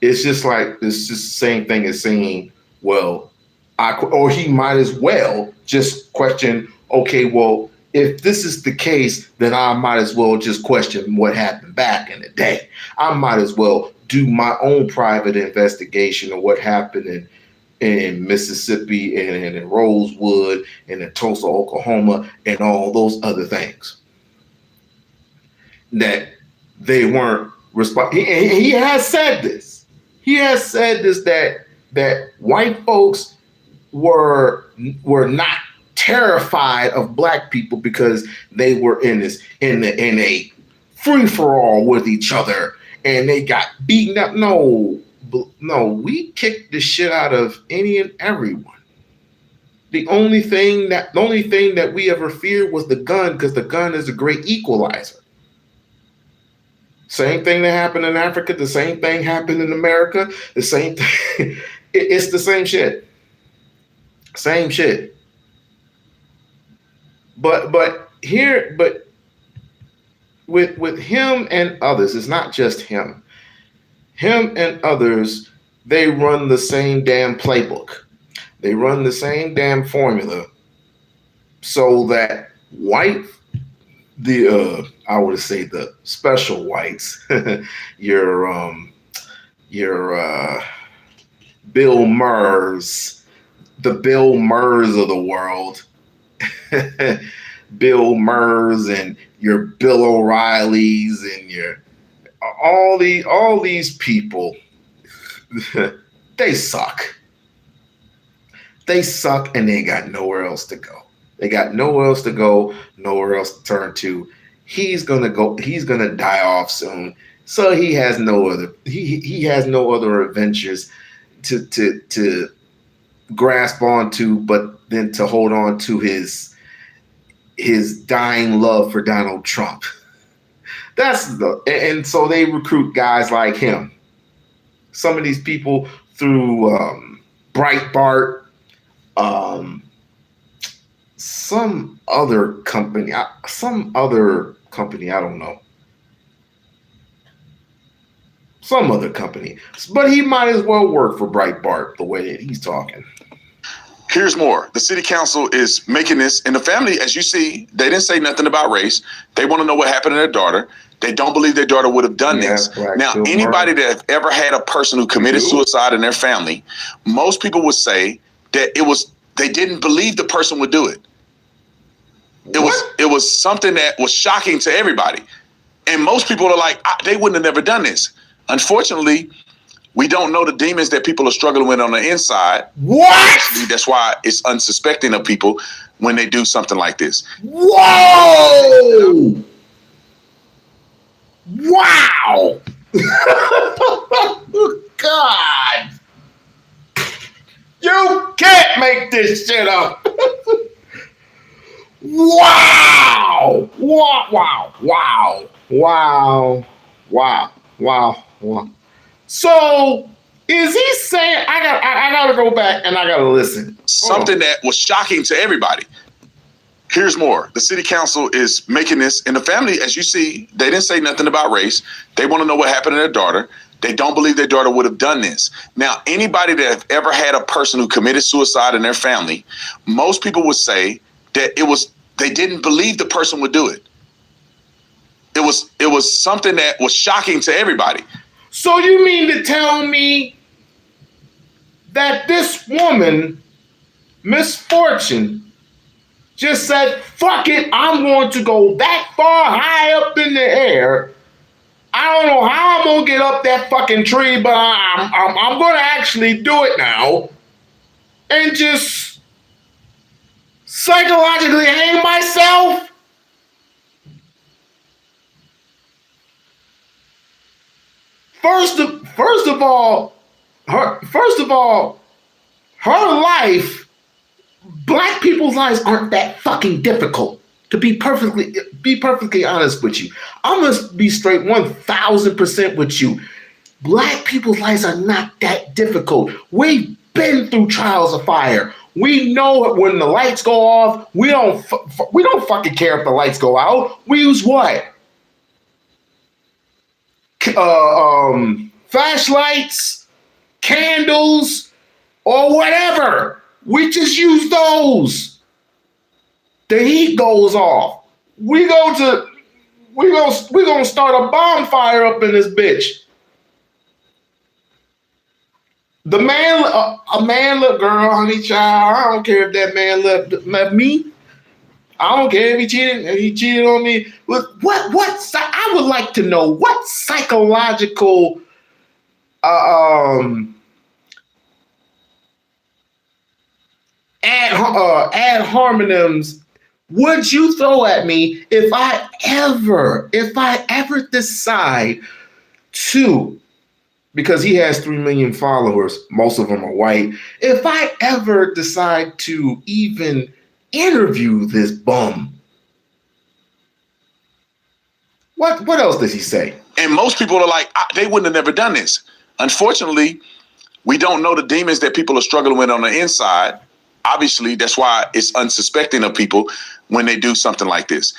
it's just the same thing as saying, well, or he might as well just question okay, well, if this is the case, then I might as well just question what happened back in the day. I might as well do my own private investigation of what happened in Mississippi and in Rosewood and in Tulsa, Oklahoma, and all those other things that they weren't responsible. He has said this. He has said this that white folks were not terrified of black people because they were in a free for all with each other and they got beaten up. No, we kicked the shit out of any and everyone. The only thing that we ever feared was the gun, because the gun is a great equalizer. Same thing that happened in Africa, the same thing happened in America, the same thing. It's the same shit. Same shit. But with him and others, it's not just him. Him and others, they run the same damn playbook. They run the same damn formula so that I would say the special whites, your Bill Murrs, the Bill Murrs of the world, Bill Murrs and your Bill O'Reillys and your all these people, they suck. They suck and they got nowhere else to go. They got nowhere else to go, nowhere else to turn to. He's gonna die off soon. So he has no other adventures to grasp onto, but then to hold on to his dying love for Donald Trump. And so they recruit guys like him. Some of these people through Breitbart, some other company, I don't know. Some other company. But he might as well work for Breitbart the way that he's talking. Here's more. The city council is making this, and the family, as you see, they didn't say nothing about race. They want to know what happened to their daughter. They don't believe their daughter would have done this. Now, anybody that has ever had a person who committed suicide in their family, most people would say that they didn't believe the person would do it. It was something that was shocking to everybody. And most people are like, they wouldn't have never done this. Unfortunately, we don't know the demons that people are struggling with on the inside. What? That's why it's unsuspecting of people when they do something like this. Whoa! Wow! God! You can't make this shit up! Wow! Wow. So is he saying I gotta go back and I gotta listen? Something that was shocking to everybody. Here's more. The city council is making this, and the family, as you see, they didn't say nothing about race. They want to know what happened to their daughter. They don't believe their daughter would have done this. Now, anybody that has ever had a person who committed suicide in their family, most people would say that they didn't believe the person would do it. It was something that was shocking to everybody. So you mean to tell me that this woman, Miss Fortune, just said, fuck it, I'm going to go that far high up in the air. I don't know how I'm going to get up that fucking tree, but I'm going to actually do it now and just psychologically hang myself? First of all, her life, black people's lives aren't that fucking difficult. To be perfectly honest with you, I'm gonna be straight 1,000% with you. Black people's lives are not that difficult. We've been through trials of fire. We know when the lights go off. We don't fucking care if the lights go out. We use what? Flashlights, candles, or whatever. We just use those. the heat goes off. We're gonna start a bonfire up in this bitch. The man, a man, look, girl, honey, child. I don't care if that man left me. I don't care if he cheated on me. I would like to know what psychological ad hominems would you throw at me if I ever decide to, because he has 3 million followers, most of them are white. If I ever decide to even interview this bum, what else does he say? And most people are like, they wouldn't have never done this. Unfortunately, we don't know the demons that people are struggling with on the inside. Obviously, that's why it's unsuspecting of people when they do something like this.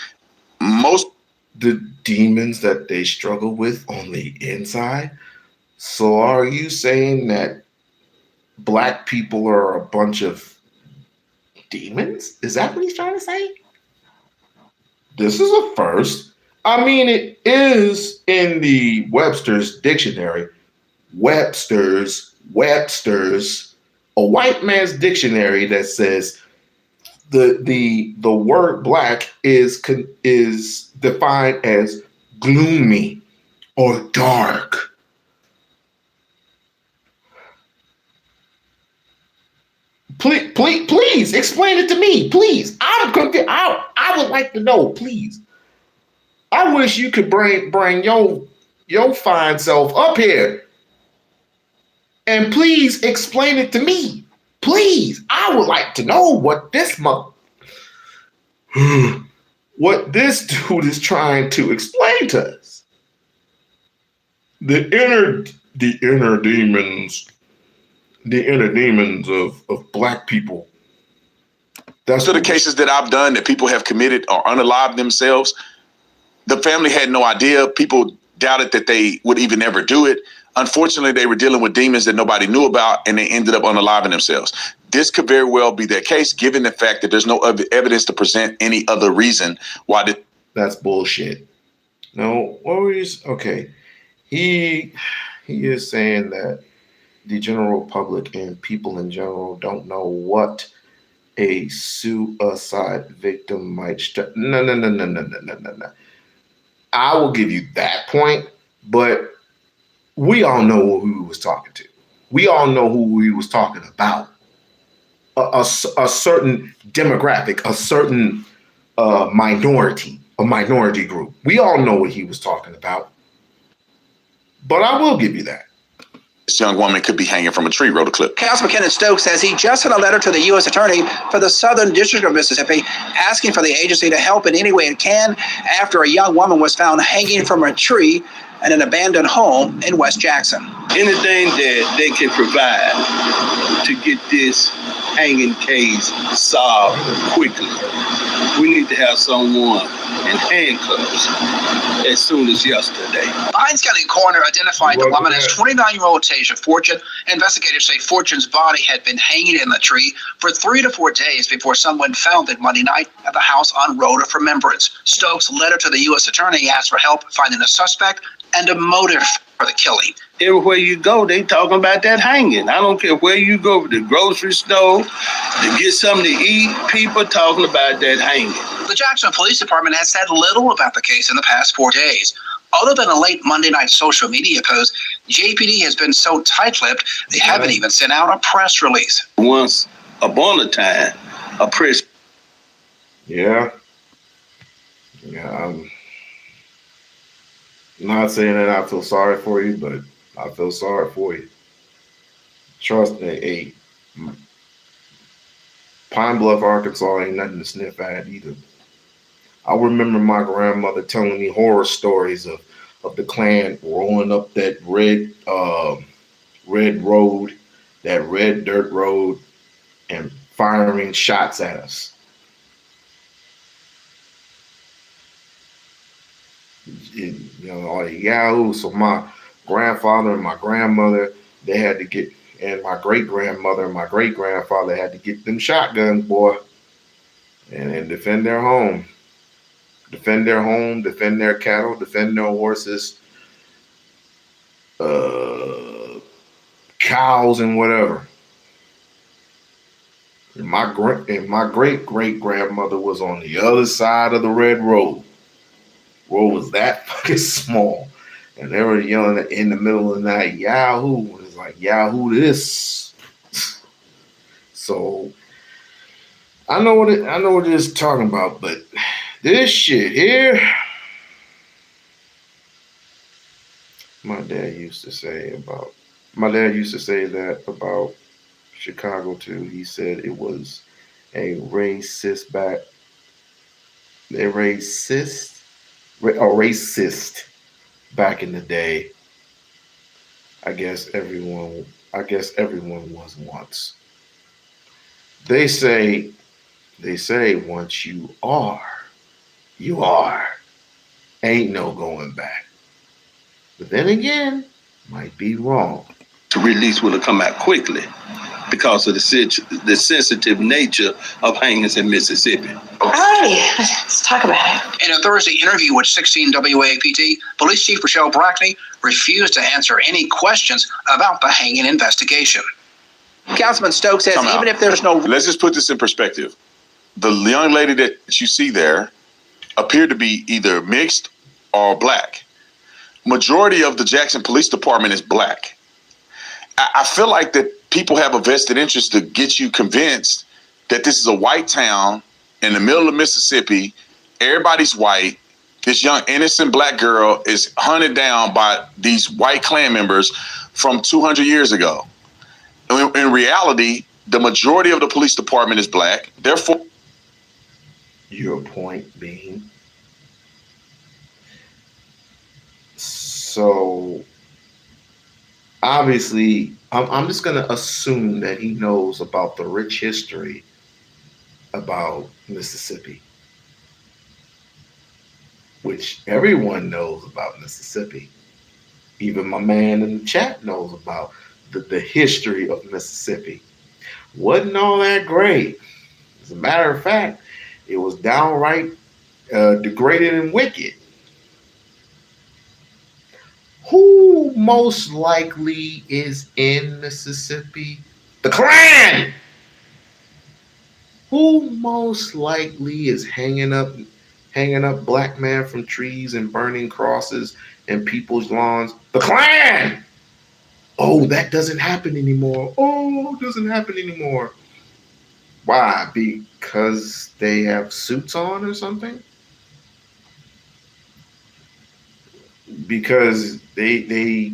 The demons that they struggle with on the inside. So are you saying that black people are a bunch of demons? Is that what he's trying to say? This is a first. I mean, it is in the Webster's dictionary. Webster's, a white man's dictionary that says the word black is defined as gloomy or dark. Please explain it to me, please. I'm confused. I would like to know, please. I wish you could bring your fine self up here and please explain it to me. Please, I would like to know what this dude is trying to explain to us. The inner demons of black people. That's the cases that I've done that people have committed or unalived themselves. The family had no idea. People doubted that they would even ever do it. Unfortunately, they were dealing with demons that nobody knew about, and they ended up unaliving themselves. This could very well be their case, given the fact that there's no other evidence to present any other reason why. That's bullshit. No, what were you? Okay, he is saying that the general public and people in general don't know what a suicide victim might. No. I will give you that point, but we all know who he was talking to. We all know who he was talking about. A certain demographic, a certain minority group. We all know what he was talking about. But I will give you that. This young woman could be hanging from a tree, wrote a clip. Councilman Kenneth Stokes says he just sent a letter to the U.S. Attorney for the Southern District of Mississippi asking for the agency to help in any way it can after a young woman was found hanging from a tree in an abandoned home in West Jackson. Anything that they can provide to get this hanging case solved quickly. We need to have someone in handcuffs as soon as yesterday. Hinds County coroner identified the woman as 29-year-old Tasia Fortune. Investigators say Fortune's body had been hanging in the tree for 3 to 4 days before someone found it Monday night at the house on Road of Remembrance. Stokes' letter to the U.S. Attorney asked for help finding a suspect and a motive for the killing. Everywhere you go, they talking about that hanging. I don't care where you go, to the grocery store, to get something to eat, people talking about that hanging. The Jackson Police Department has said little about the case in the past 4 days. Other than a late Monday night social media post, JPD has been so tight-lipped, they haven't even sent out a press release. Once upon a time, a press. Yeah, I'm not saying that I feel sorry for you, but I feel sorry for you. Trust me, Pine Bluff, Arkansas ain't nothing to sniff at either. I remember my grandmother telling me horror stories of the Klan rolling up that red road, that red dirt road, and firing shots at us. All the yahoo. So my grandfather and my grandmother, they had to get, and my great grandmother and my great grandfather had to get them shotguns, boy. and defend their home. Defend their home, defend their cattle, defend their horses, cows, and whatever. And my great grandmother was on the other side of the red road. Road was that fucking small, and they were yelling in the middle of the night, "Yahoo!" It's like Yahoo this. So I know what it is talking about, but this shit here. My dad used to say that about Chicago too. He said it was a racist back in the day. I guess everyone was once. They say once you are. Ain't no going back. But then again, might be wrong. To release will come out quickly because of the sensitive nature of hangings in Mississippi. Alrighty, let's talk about it. In a Thursday interview with 16 WAPT, Police Chief Rochelle Brackney refused to answer any questions about the hanging investigation. Councilman Stokes says even if there's no... Let's just put this in perspective. The young lady that you see there appeared to be either mixed or black. Majority of the Jackson Police Department is black. I feel like that people have a vested interest to get you convinced that this is a white town in the middle of Mississippi. Everybody's white. This young innocent black girl is hunted down by these white Klan members from 200 years ago. In reality, the majority of the police department is black. Therefore, your point being, so obviously, I'm just going to assume that he knows about the rich history about Mississippi, which everyone knows about Mississippi. Even my man in the chat knows about the history of Mississippi. Wasn't all that great. As a matter of fact, it was downright degraded and wicked. Who most likely is in Mississippi? The Klan! Who most likely is hanging up black men from trees and burning crosses in people's lawns? The Klan! Oh, that doesn't happen anymore. Oh, it doesn't happen anymore. Why? Because they have suits on or something? Because they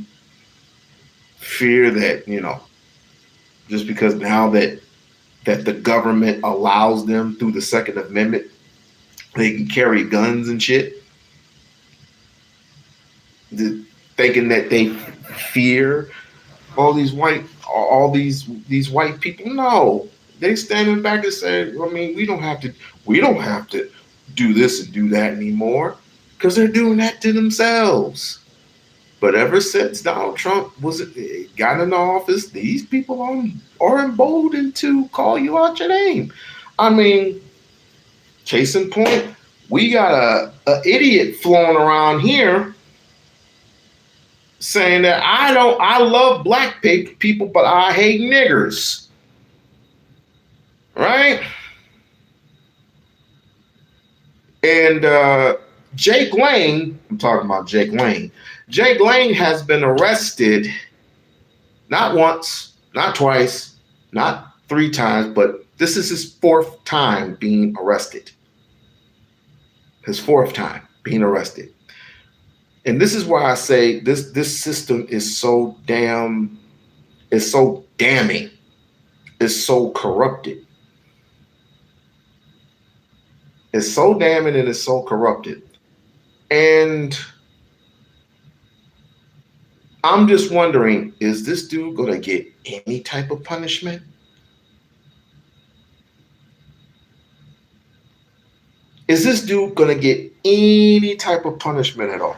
fear that, just because now that the government allows them through the Second Amendment, they can carry guns and shit. Thinking that they fear all these white people. No. They standing back and saying, we don't have to do this and do that anymore, because they're doing that to themselves. But ever since Donald Trump got into office, these people are emboldened to call you out your name. Case in point, we got a idiot flowing around here saying that I love black people, but I hate niggers. Right? And Jake Lane, I'm talking about Jake Lane. Jake Lane has been arrested not once, not twice, not 3 times, but this is his 4th time being arrested. His 4th time being arrested. And this is why I say this system is so damning. It's so corrupted. It's so damning and it's so corrupted. And I'm just wondering, is this dude going to get any type of punishment? Is this dude going to get any type of punishment at all?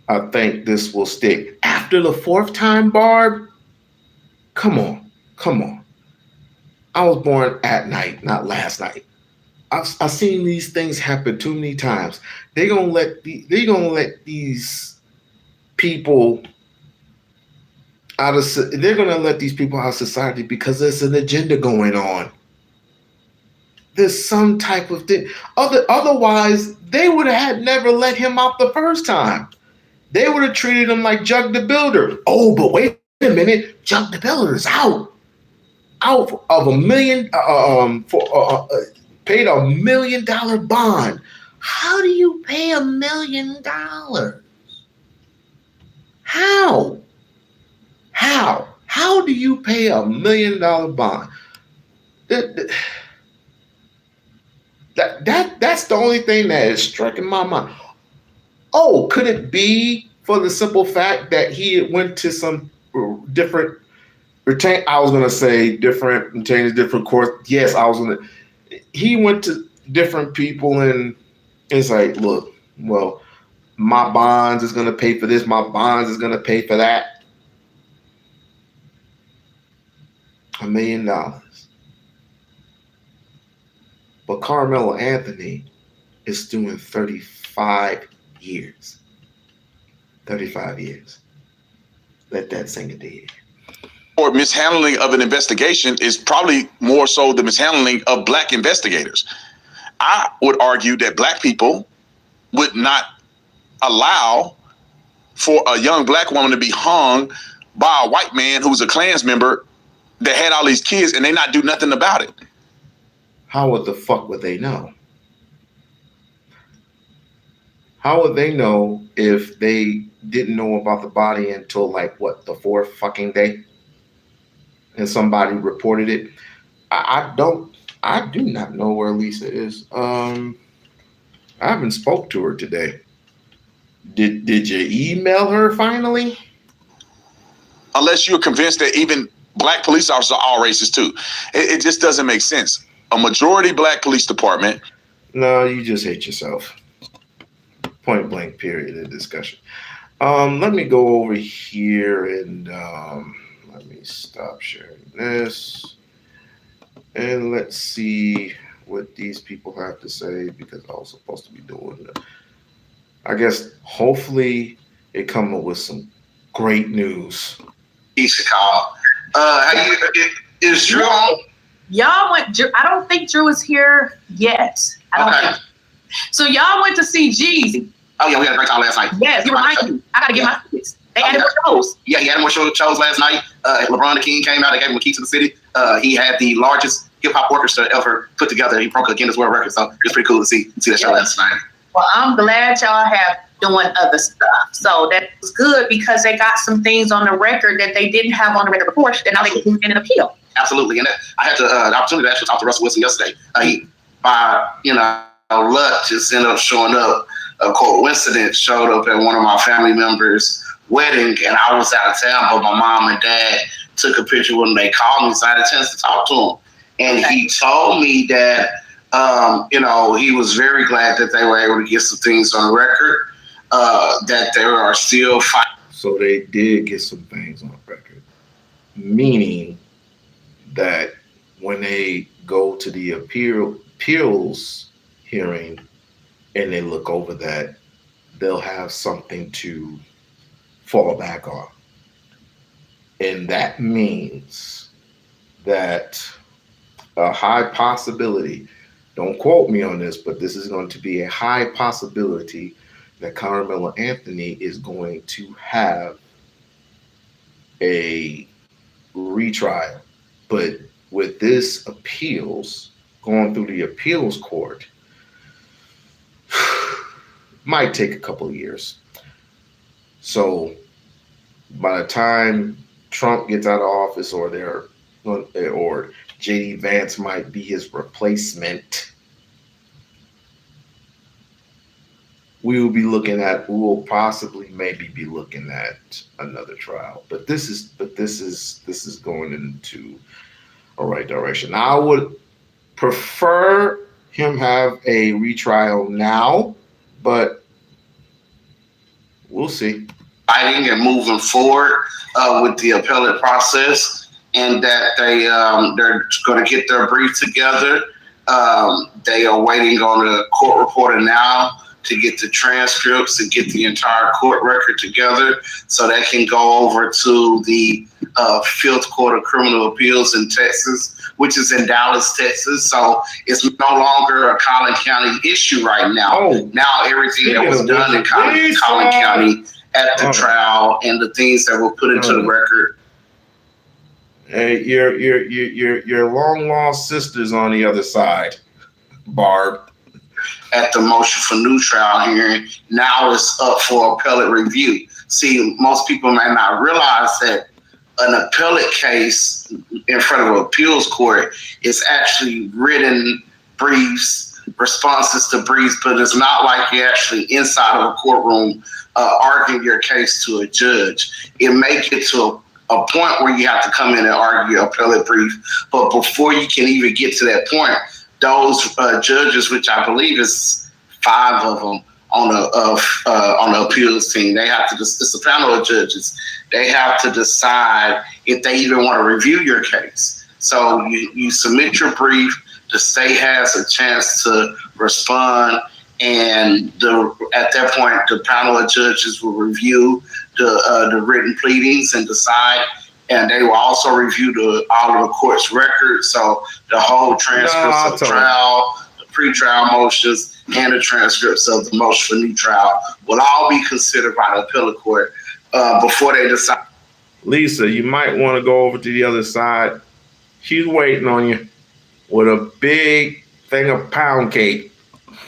I think this will stick. After the 4th time, Barb? Come on. I was born at night, not last night. I've seen these things happen too many times. They're gonna let these people they're gonna let these people out of society because there's an agenda going on. There's some type of thing. Otherwise, they would have never let him out the first time. They would have treated him like Jug the Builder. Oh, but wait a minute, Jug the Builder is out of $1 million paid $1 million bond. How do you pay $1 million? How? How do you pay $1 million bond? That's the only thing that is striking my mind. Oh, could it be for the simple fact that he went to some different I was gonna say different course. Yes, he went to different people and it's like, look, well, my bonds is gonna pay for this, my bonds is gonna pay for that. $1 million. But Carmelo Anthony is doing 35 years. 35 years. Let that sink in. Or mishandling of an investigation is probably more so the mishandling of black investigators. I would argue that black people would not allow for a young black woman to be hung by a white man who's a Klans member that had all these kids and they not do nothing about it. How the fuck would they know? How would they know if they didn't know about the body until like what, the 4th fucking day? And somebody reported it. I do not know where Lisa is. I haven't spoke to her today. Did you email her finally? Unless you're convinced that even black police officers are all racist too. It just doesn't make sense. A majority black police department. No, you just hate yourself. Point blank period in discussion. Let me go over here and let me stop sharing this. And let's see what these people have to say because I was supposed to be doing it. I guess hopefully they come up with some great news. Easy call. Is Drew on? Y'all went. I don't think Drew is here yet. I don't think. So y'all went to see Jeezy. Oh yeah, we had a great time last night. Yes, you remind me. I gotta get my tickets. They had more shows. Yeah, he had more shows last night. LeBron the King came out. They gave him a key to the city. He had the largest hip hop orchestra ever put together. He broke a Guinness World Record, so it's pretty cool to see that show last night. Well, I'm glad y'all have doing other stuff. So that was good because they got some things on the record that they didn't have on the record before. That now they can get an appeal. Absolutely, and I had the opportunity to actually talk to Russell Wilson yesterday. He, by luck, just ended up showing up. A coincidence, showed up at one of my family members' wedding, and I was out of town, but my mom and dad took a picture when they called me, so I had a chance to talk to him. And he told me that, he was very glad that they were able to get some things on the record, that they are still fighting. So they did get some things on the record, meaning that when they go to the appeals hearing and they look over that, they'll have something to fall back on. And that means that a high possibility, don't quote me on this, but this is going to be a high possibility that Carmelo Anthony is going to have a retrial. But with this appeals, going through the appeals court, might take a couple of years. So by the time Trump gets out of office or JD Vance might be his replacement, we will possibly maybe be looking at another trial. But this is going into a right direction. Now, I would prefer him have a retrial now, but we'll see. Fighting and moving forward with the appellate process. and that they're going to get their brief together. They are waiting on the court reporter now to get the transcripts and get the entire court record together so they can go over to the Fifth Court of Criminal Appeals in Texas, which is in Dallas, Texas. So it's no longer a Collin County issue right now. Now everything that was done in Collin County at the trial and the things that were put into the record. Hey, your long lost sister's on the other side, Barb. At the motion for new trial hearing, now it's up for appellate review. See, most people may not realize that an appellate case in front of an appeals court is actually written briefs, responses to briefs, but it's not like you're actually inside of a courtroom arguing your case to a judge. It may get to a point where you have to come in and argue your appellate brief, but before you can even get to that point, those judges, which I believe is 5 of them on the appeals team, they have to. It's a panel of judges. They have to decide if they even want to review your case. So you submit your brief. The state has a chance to respond, and at that point, the panel of judges will review the written pleadings and decide. And they will also review all of the court's records. So the whole transcripts of the trial, the pretrial motions, and the transcripts of the motion for new trial will all be considered by the appellate court before they decide. Lisa, you might want to go over to the other side. She's waiting on you with a big thing of pound cake.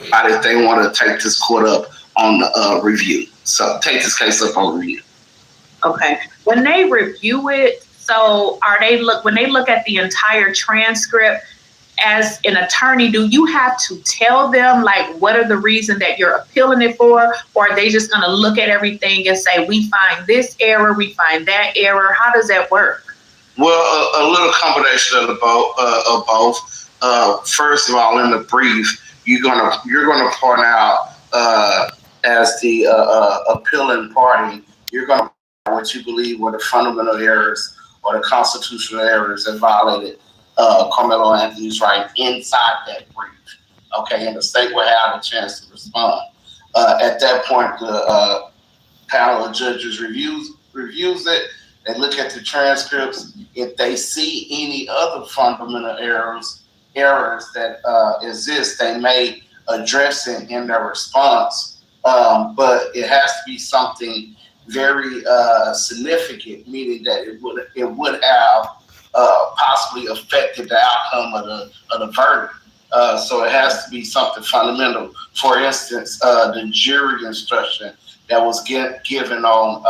If they want to take this court up on the review. So take this case up on review. Okay. When they review it, so when they look at the entire transcript, as an attorney, do you have to tell them like what are the reasons that you're appealing it for, or are they just going to look at everything and say we find this error, we find that error? How does that work? Well, a little combination of both. First of all, in the brief, you're gonna point out as the appealing party, you're gonna what you believe were the fundamental errors or the constitutional errors that violated Carmelo Anthony's right inside that brief. Okay, and the state will have a chance to respond. At that point, the panel of judges reviews it. They look at the transcripts. If they see any other fundamental errors that exist, they may address it in their response. But it has to be something very significant, meaning that it would have possibly affected the outcome of the verdict. So it has to be something fundamental. For instance, the jury instruction that was given on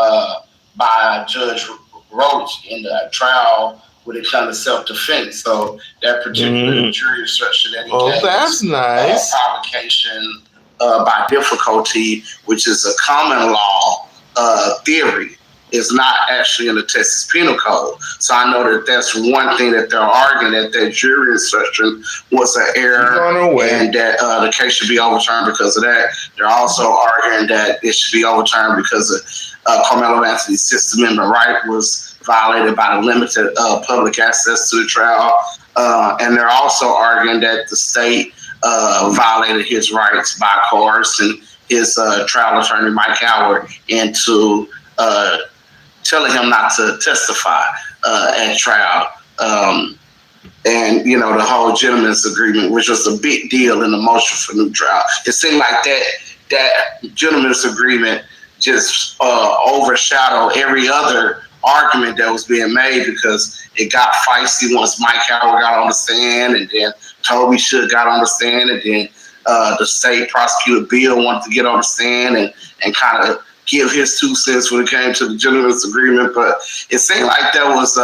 by Judge Roach in the trial when it comes to self-defense. So that particular jury instruction that he gave, that's nice. Provocation by difficulty, which is a common law theory, is not actually in the Texas Penal Code. So I know that that's one thing that they're arguing, that jury instruction was an error and that the case should be overturned because of that. They're also arguing that it should be overturned because of Carmelo Anthony's Sixth Amendment right was violated by the limited public access to the trial. And they're also arguing that the state violated his rights by coercing his trial attorney, Mike Howard, into telling him not to testify at trial. And, you know, the whole gentleman's agreement, which was a big deal in the motion for new trial. It seemed like that gentleman's agreement just overshadowed every other argument that was being made because it got feisty once Mike Howard got on the stand, and then Toby Shook got on the stand, and then the state prosecutor Bill wanted to get on the stand and kind of give his 2 cents when it came to the gentleman's agreement. But it seemed like that was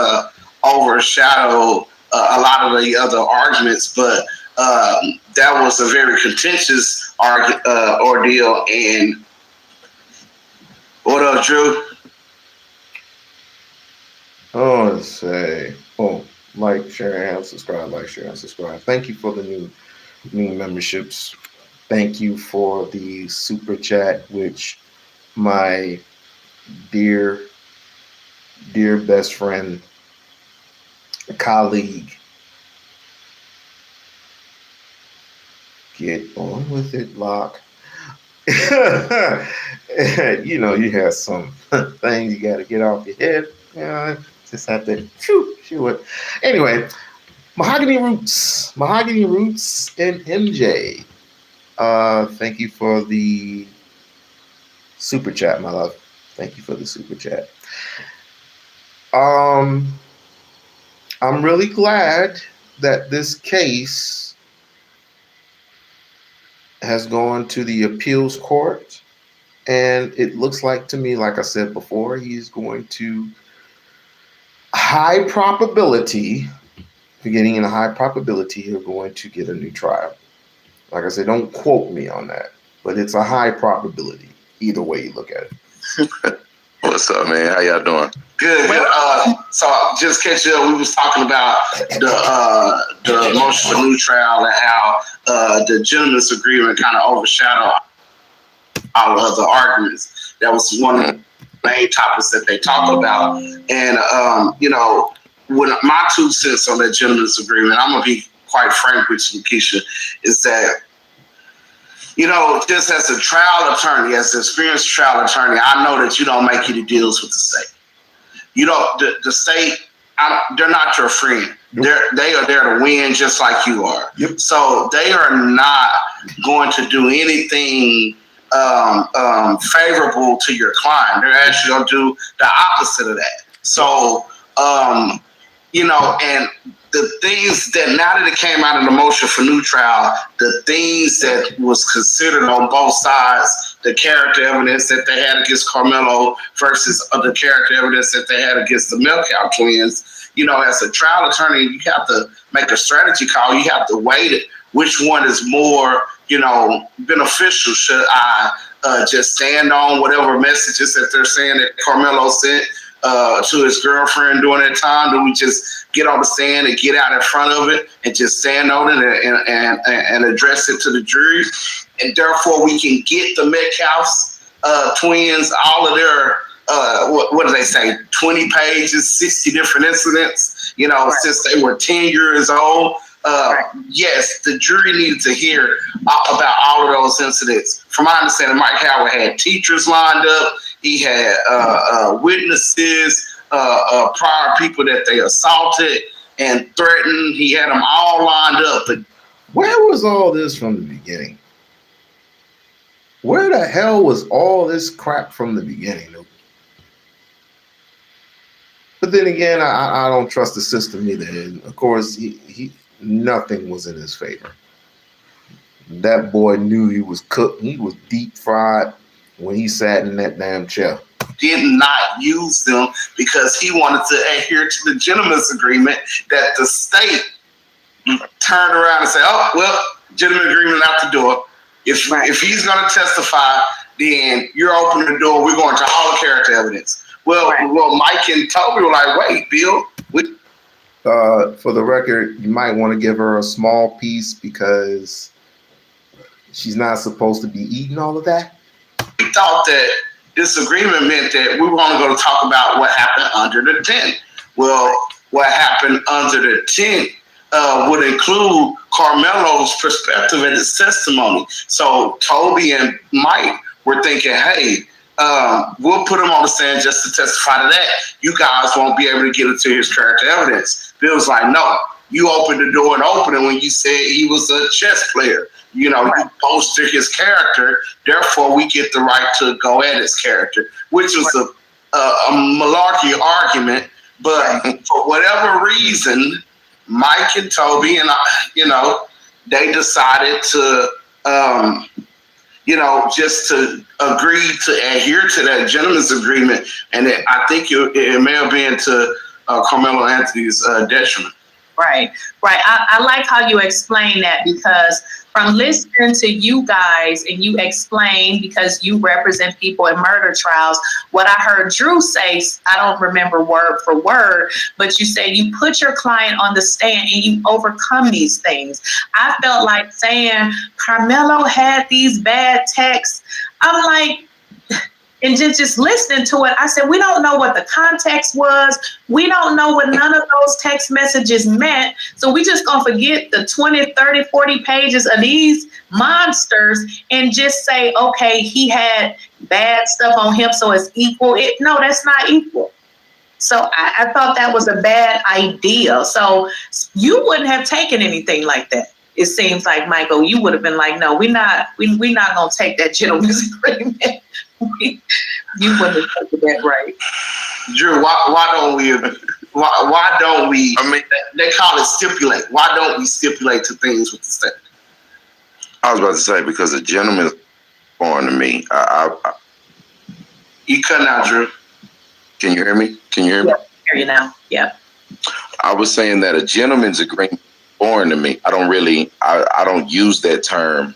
overshadowed a lot of the other arguments, but that was a very contentious ordeal. And what up, Drew? Oh, let's say, like, share, and subscribe, like, share, and subscribe. Thank you for the new memberships. Thank you for the super chat, which my dear best friend a colleague. Get on with it, Loc. You know, you have some things you got to get off your head. You know, just have to shoot it. Anyway, Mahogany Roots, and MJ. Thank you for the super chat, my love. Thank you for the super chat. I'm really glad that this case has gone to the appeals court, and it looks like to me, like I said before, he's going to beginning in a high probability, you're going to get a new trial. Like I said, don't quote me on that, but it's a high probability either way you look at it. What's up, man? How y'all doing? Good. So just catch up. We was talking about the motion for new trial and how the gentleman's agreement kind of overshadowed all of the arguments. That was one of the main topics that they talked about. And you know, when my 2 cents on that gentleman's agreement, I'm gonna be quite frank with you, Keisha, is that, you know, just as a trial attorney, as an experienced trial attorney, I know that you don't make any deals with the state. You don't. The state, they're not your friend. Nope. They are there to win, just like you are. Yep. So they are not going to do anything favorable to your client. They're actually going to do the opposite of that. So, you know, and the things that, now that it came out of the motion for new trial, the things that was considered on both sides, the character evidence that they had against Carmelo versus the character evidence that they had against the Melkow twins, you know, as a trial attorney, you have to make a strategy call. You have to weigh it. Which one is more, you know, beneficial? Should I just stand on whatever messages that they're saying that Carmelo sent to his girlfriend during that time? Do we just get on the stand and get out in front of it and just stand on it and address it to the jury? And therefore we can get the Metcalf's twins, all of their, what do they say, 20 pages, 60 different incidents, you know, right, since they were 10 years old. Right. Yes, the jury needed to hear about all of those incidents. From my understanding, Mike Howard had teachers lined up. He had witnesses, prior people that they assaulted and threatened. He had them all lined up. But where was all this from the beginning? Where the hell was all this crap from the beginning? But then again, I don't trust the system either. And of course, he nothing was in his favor. That boy knew he was cooked. He was deep fried when he sat in that damn chair. Did not use them because he wanted to adhere to the gentleman's agreement that the state turned around and said, oh, well, gentleman's agreement out the door. If he's going to testify, then you're opening the door. We're going to all the character evidence. Well, Mike and Toby were like, wait, Bill. For the record, you might want to give her a small piece because she's not supposed to be eating all of that. We thought that this agreement meant that we were only going to talk about what happened under the tent. Well, what happened under the tent would include Carmelo's perspective and his testimony. So Toby and Mike were thinking, hey, we'll put him on the stand just to testify to that. You guys won't be able to get into his character evidence. Bill's like, no, you opened the door and opened it when you said he was a chess player. You know, you bolstered his character. Therefore, we get the right to go at his character, which was a malarkey argument. But for whatever reason, Mike and Toby and you know, they decided to, you know, just to agree to adhere to that gentleman's agreement. And I think it may have been to Carmelo Anthony's detriment. Right. I like how you explain that, because from listening to you guys and you explain, because you represent people in murder trials, what I heard Drew say, I don't remember word for word, but you said you put your client on the stand and you overcome these things. I felt like saying Carmelo had these bad texts. I'm like, and just listening to it, I said, we don't know what the context was. We don't know what none of those text messages meant. So we just gonna forget the 20, 30, 40 pages of these monsters and just say, okay, he had bad stuff on him, so it's equal. No, that's not equal. So I thought that was a bad idea. So you wouldn't have taken anything like that. It seems like, Michael, you would have been like, no, we're not gonna take that gentleman's agreement. You wouldn't have taken that, right? Drew, why don't we? I mean, they call it stipulate. Why don't we stipulate to things with the state? I was about to say, because a gentleman is foreign to me. You cutting out, Drew. Can you hear me? Can you hear me? Yeah, I hear you now. Yeah. I was saying that a gentleman's agreement is foreign to me. I don't use that term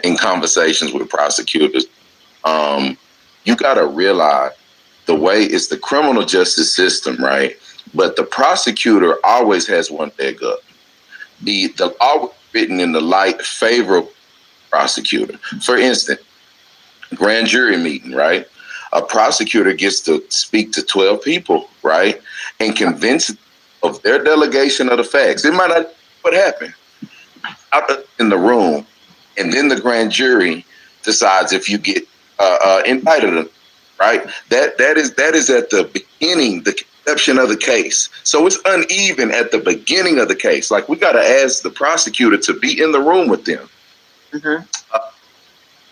in conversations with prosecutors. You got to realize the way it's the criminal justice system, right? But the prosecutor always has one leg up. The law written in the light favorable prosecutor. For instance, grand jury meeting, right? A prosecutor gets to speak to 12 people, right? And convince of their delegation of the facts. It might not be what happened out in the room. And then the grand jury decides if you get indicted, right? That is at the beginning, the conception of the case. So it's uneven at the beginning of the case. Like, we got to ask the prosecutor to be in the room with them. Mm-hmm.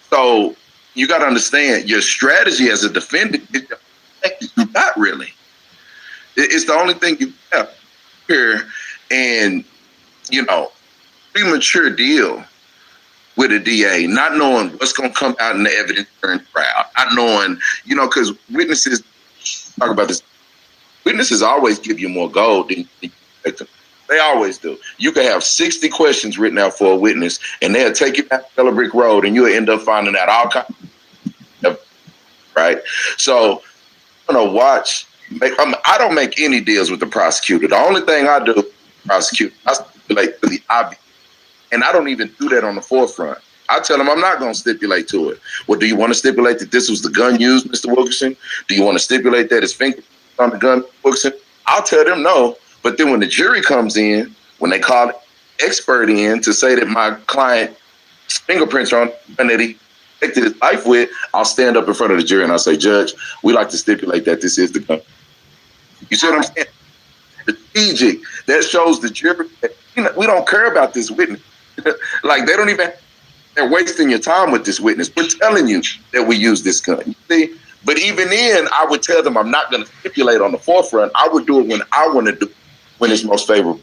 So you got to understand your strategy as a defendant is not really. It's the only thing you have here. And, premature deal with a DA, not knowing what's going to come out in the evidence during trial, not knowing, because witnesses, talk about this, witnesses always give you more gold than you expect them. They always do. You can have 60 questions written out for a witness, and they'll take you down Yellow Brick Road, and you'll end up finding out all kinds of, right? So, I'm going to watch. I don't make any deals with the prosecutor. The only thing I do, prosecute, I stipulate to the obvious. And I don't even do that on the forefront. I tell them I'm not going to stipulate to it. Well, do you want to stipulate that this was the gun used, Mr. Wilkerson? Do you want to stipulate that his fingerprints on the gun, Wilkerson? I'll tell them no. But then when the jury comes in, when they call an expert in to say that my client's fingerprints are on the gun that he protected his life with, I'll stand up in front of the jury and I'll say, Judge, we like to stipulate that this is the gun. You see what I'm saying? Strategic. That shows the jury that we don't care about this witness. Like, they're wasting your time with this witness. We're telling you that we use this gun. You see? But even then, I would tell them I'm not going to stipulate on the forefront. I would do it when I want to do it, when it's most favorable.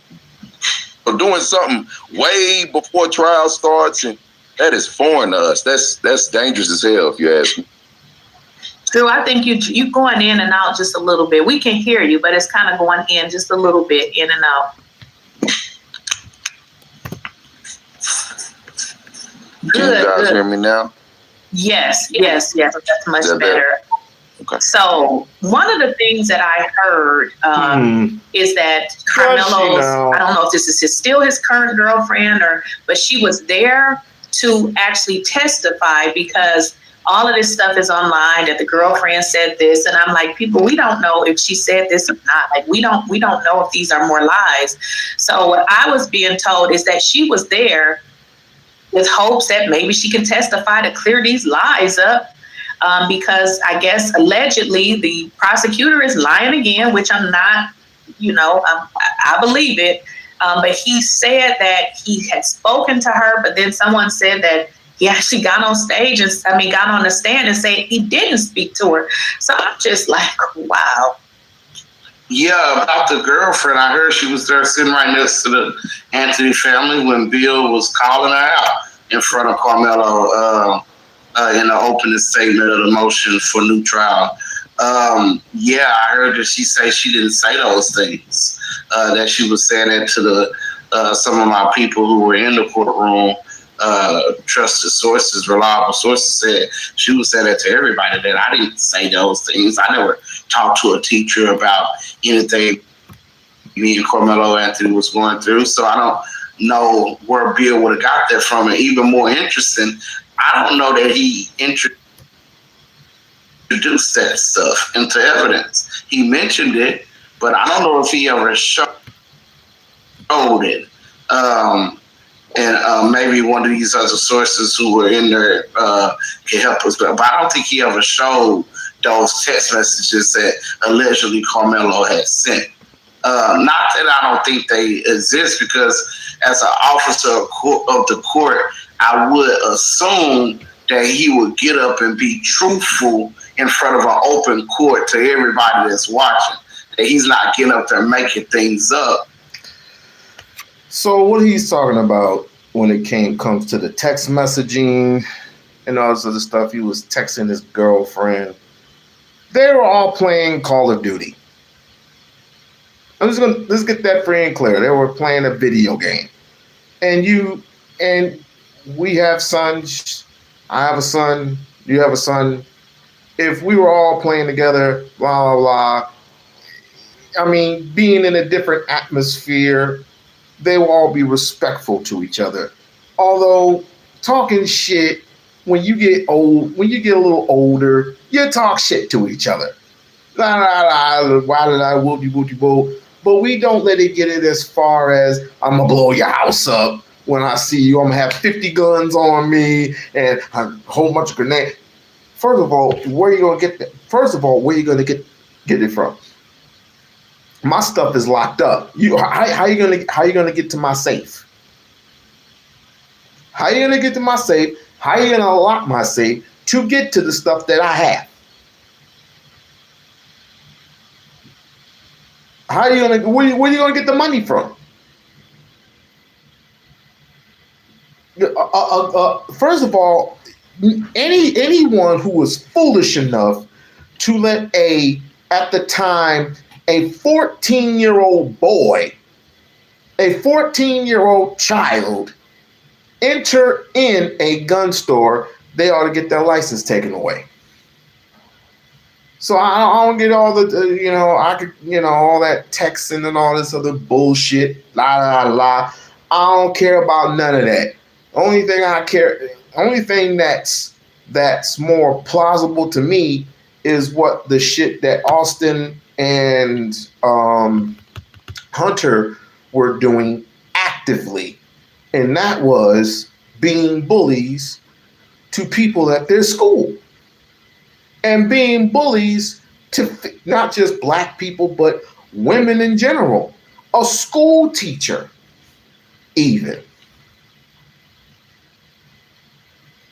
So doing something way before trial starts, and that is foreign to us. That's dangerous as hell, if you ask me. Drew, I think you going in and out just a little bit. We can hear you, but it's kind of going in just a little bit, in and out. Can you guys hear me now? Yes. That's much better. Okay. So one of the things that I heard is that Carmelo's, I don't know if this is still his current girlfriend, but she was there to actually testify because all of this stuff is online, that the girlfriend said this. And I'm like, people, we don't know if she said this or not. Like, we don't know if these are more lies. So what I was being told is that she was there with hopes that maybe she can testify to clear these lies up. Because I guess allegedly the prosecutor is lying again, which I'm not, I believe it. But he said that he had spoken to her, but then someone said that he actually got on the stand and said he didn't speak to her. So I'm just like, wow. Yeah, about the girlfriend, I heard she was there sitting right next to the Anthony family when Bill was calling her out in front of Carmelo in the opening statement of the motion for new trial. I heard that she say she didn't say those things, that she was saying that to some of my people who were in the courtroom. Trusted sources, reliable sources said she was saying that to everybody, that I didn't say those things. I never talked to a teacher about anything me and Carmelo Anthony was going through. So I don't know where Bill would have got that from. And even more interesting, I don't know that he introduced introduced that stuff into evidence. He mentioned it, but I don't know if he ever showed it. And maybe one of these other sources who were in there can help us. But I don't think he ever showed those text messages that allegedly Carmelo had sent. Not that I don't think they exist, because as an officer of the court, I would assume that he would get up and be truthful in front of an open court to everybody that's watching. That he's not getting up there making things up. So what he's talking about when it comes to the text messaging and all this other stuff, he was texting his girlfriend. They were all playing Call of Duty. Let's get that free and clear. They were playing a video game. And we have sons. I have a son. You have a son. If we were all playing together, blah, blah, blah. I mean, being in a different atmosphere, they will all be respectful to each other. Although talking shit, when you get a little older, you talk shit to each other. La la la, why did I whoop you? But we don't let it get it as far as I'm gonna blow your house up when I see you. I'm gonna have 50 guns on me and a whole bunch of grenades. First of all, where are you gonna get that? First of all, where are you gonna get it from? My stuff is locked up. How you gonna get to my safe? How you gonna get to my safe? How you gonna lock my safe to get to the stuff that I have? How you gonna? Where you gonna get the money from? First of all, anyone who was foolish enough to let at the time, a 14-year-old boy, a 14-year-old child, enter in a gun store, they ought to get their license taken away. So I don't get all the, all that texting and all this other bullshit, la, la, la. I don't care about none of that. Only thing that's more plausible to me is what the shit that Austin and Hunter were doing actively. And that was being bullies to people at their school. And being bullies to not just black people, but women in general. A school teacher, even.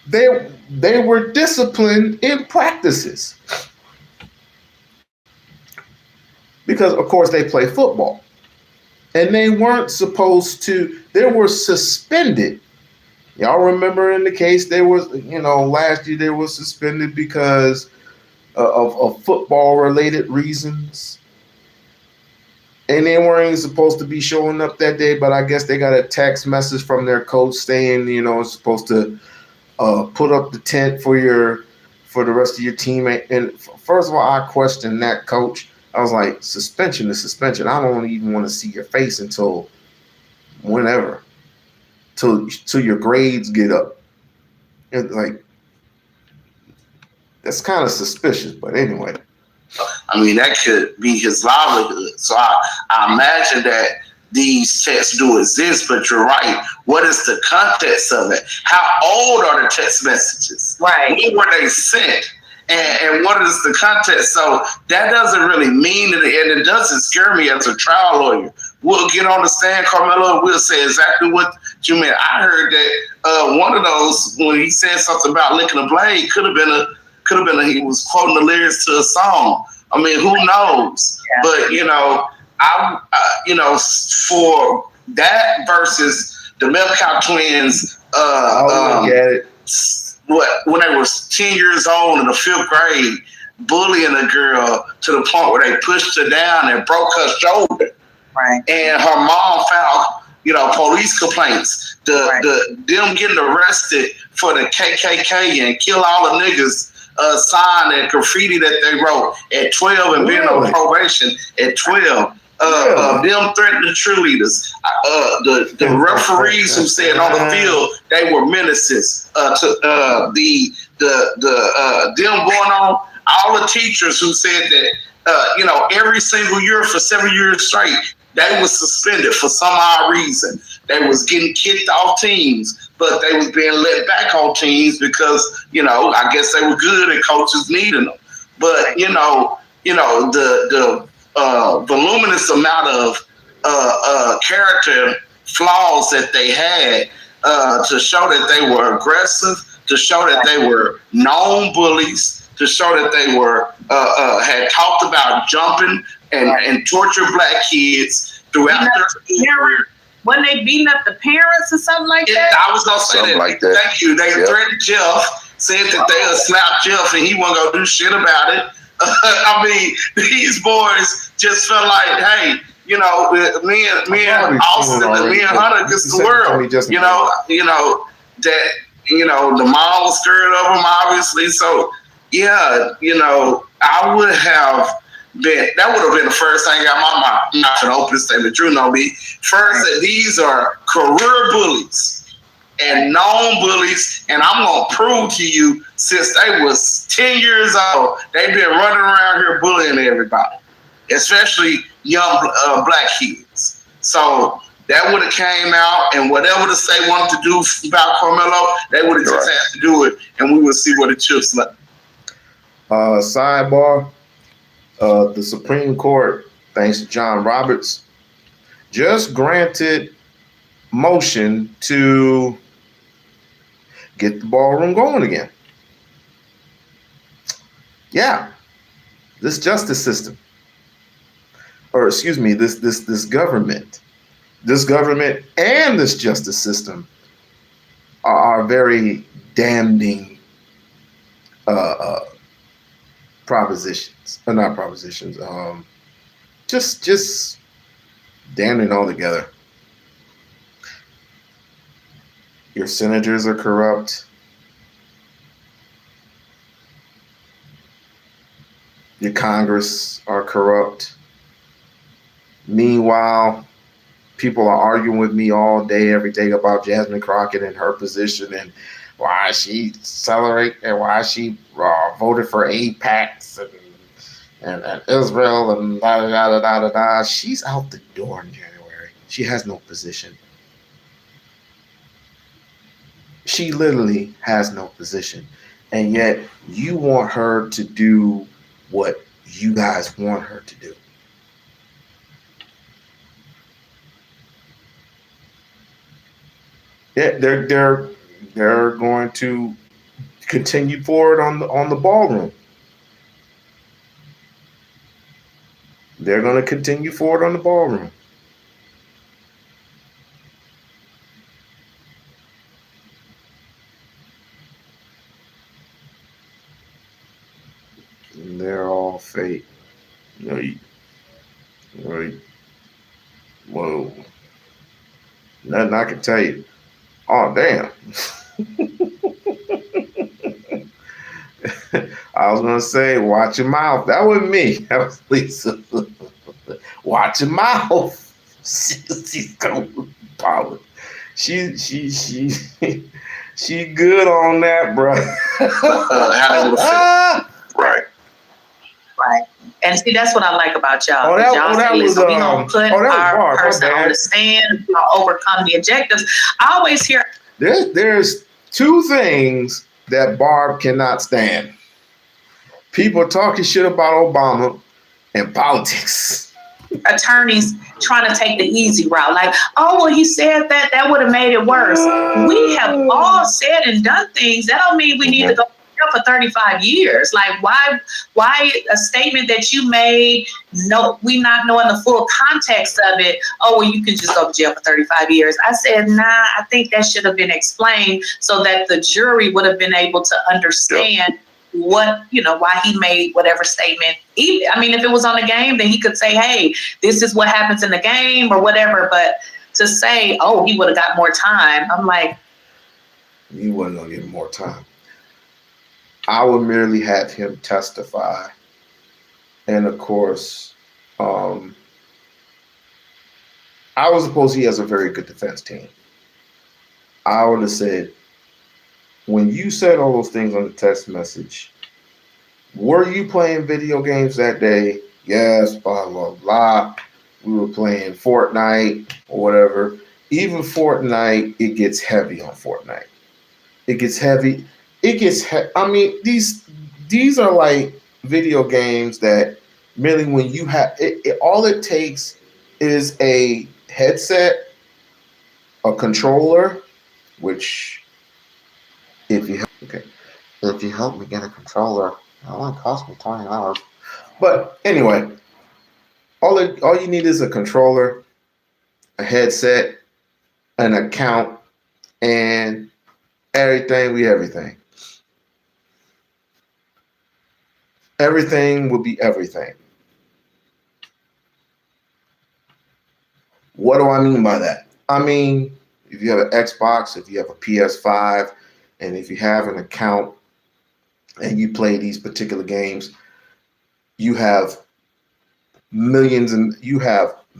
They were disciplined in practices. Because, of course, they play football. And they weren't supposed to, they were suspended. Y'all remember in the case, last year they were suspended because of football-related reasons. And they weren't even supposed to be showing up that day, but I guess they got a text message from their coach saying, it's supposed to put up the tent for the rest of your team. And first of all, I questioned that coach. I was like, suspension is suspension. I don't even want to see your face until whenever, till your grades get up. And like, that's kind of suspicious, but anyway. I mean, that could be his livelihood. So I imagine that these texts do exist, but you're right. What is the context of it? How old are the text messages? Right. When were they sent? And what is the context? So that doesn't really mean it, and it doesn't scare me as a trial lawyer. We'll get on the stand, Carmelo, and we'll say exactly what you meant. I heard that one of those, when he said something about licking a blade, could have been he was quoting the lyrics to a song. I mean, who knows? Yeah. But I for that versus the Melkow twins, when they were 10 years old in the 5th grade, bullying a girl to the point where they pushed her down and broke her shoulder. Right. And her mom filed, police complaints. Them getting arrested for the KKK and kill all the niggas sign and graffiti that they wrote at 12 and being on probation at 12. Them threatening the cheerleaders. The referees who said on the field they were menaces to them going on all the teachers who said that, every single year for 7 years straight, they was suspended for some odd reason. They was getting kicked off teams, but they was being let back on teams because, I guess they were good and coaches needed them. But, the voluminous amount of character flaws that they had to show that they were aggressive, to show that they were known bullies, to show that they were had talked about jumping and torture black kids throughout their school career. When they beating up the parents or something like that? I was gonna say Something that. like that. Thank you. They threatened Jeff, said that they'll slap Jeff and he wasn't gonna do shit about it. I mean, these boys just felt like, hey, me and Austin and me and Hunter against the world. The mom was scared of them, obviously. So yeah, I would have been. That would have been the first thing out my mouth. I'm not gonna open statement. Drew know me. First, that these are career bullies and known bullies, and I'm gonna prove to you, since they was 10 years old, they've been running around here bullying everybody, especially young black kids. So that would have came out, and whatever the state wanted to do about Carmelo, they would have just had to do it, and we would see where the chips left. Sidebar, the Supreme Court, thanks to John Roberts, just granted motion to get the ballroom going again. Yeah, this justice system, or excuse me, this government and this justice system are very damning propositions, or not propositions, just damning altogether. Your senators are corrupt. Your Congress are corrupt. Meanwhile, people are arguing with me all day, every day about Jasmine Crockett and her position and why she celebrate and why she voted for AIPACs and Israel and da da da da da da. She's out the door in January. She has no position. She literally has no position. And yet you want her to do what you guys want her to do. Yeah, they're going to continue forward on the ballroom. They're going to continue forward on the ballroom. And they're all fake. Whoa. Nothing I can tell you. Oh, damn. I was going to say, watch your mouth. That wasn't me. That was Lisa. Watch your mouth. She's going to She good on that, bro. Right. Right. And see, that's what I like about y'all. We don't put our person on the stand, overcome the objectives. I always hear there's two things that Barb cannot stand. People talking shit about Obama and politics. Attorneys trying to take the easy route. Like, oh, well, he said that would have made it worse. We have all said and done things. That don't mean we need to go for 35 years. Like, why a statement that you made, we not knowing the full context of it, oh, well, you can just go to jail for 35 years. I said, nah, I think that should have been explained so that the jury would have been able to understand why he made whatever statement. I mean, if it was on a game, then he could say, hey, this is what happens in the game or whatever. But to say, oh, he would have got more time, I'm like, you wasn't going to get more time. I would merely have him testify. And of course, I would suppose he has a very good defense team. I would have said, when you said all those things on the text message, Were you playing video games that day? Yes, blah, blah, blah. We were playing Fortnite or whatever. Even Fortnite, it gets heavy on Fortnite. It gets heavy. I mean, these are like video games that really, when you have all it takes is a headset, a controller, which if you help me get a controller, it only cost me $20. But anyway, all you need is a controller, a headset, an account, and everything. Everything will be everything. What do I mean by that? I mean, if you have an Xbox, if you have a PS5, and if you have an account and you play these particular games, you have millions and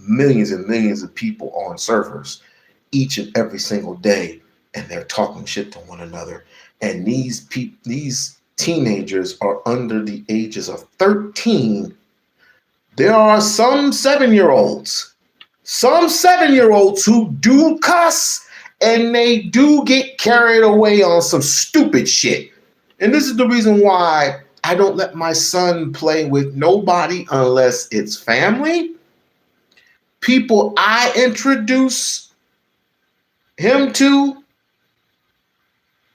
millions of people on servers each and every single day, and they're talking shit to one another. And these teenagers are under the ages of 13. There are some 7-year-olds who do cuss, and they do get carried away on some stupid shit. And this is the reason why I don't let my son play with nobody unless it's family, people I introduce him to.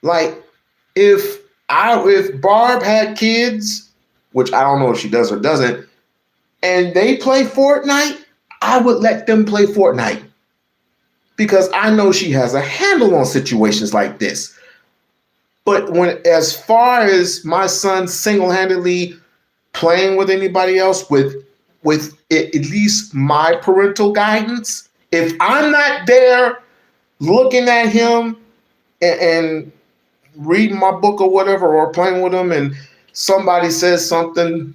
Like, if Barb had kids, which I don't know if she does or doesn't, and they play Fortnite, I would let them play Fortnite because I know she has a handle on situations like this. But as far as my son single-handedly playing with anybody else with at least my parental guidance, if I'm not there looking at him and reading my book or whatever, or playing with him, and somebody says something,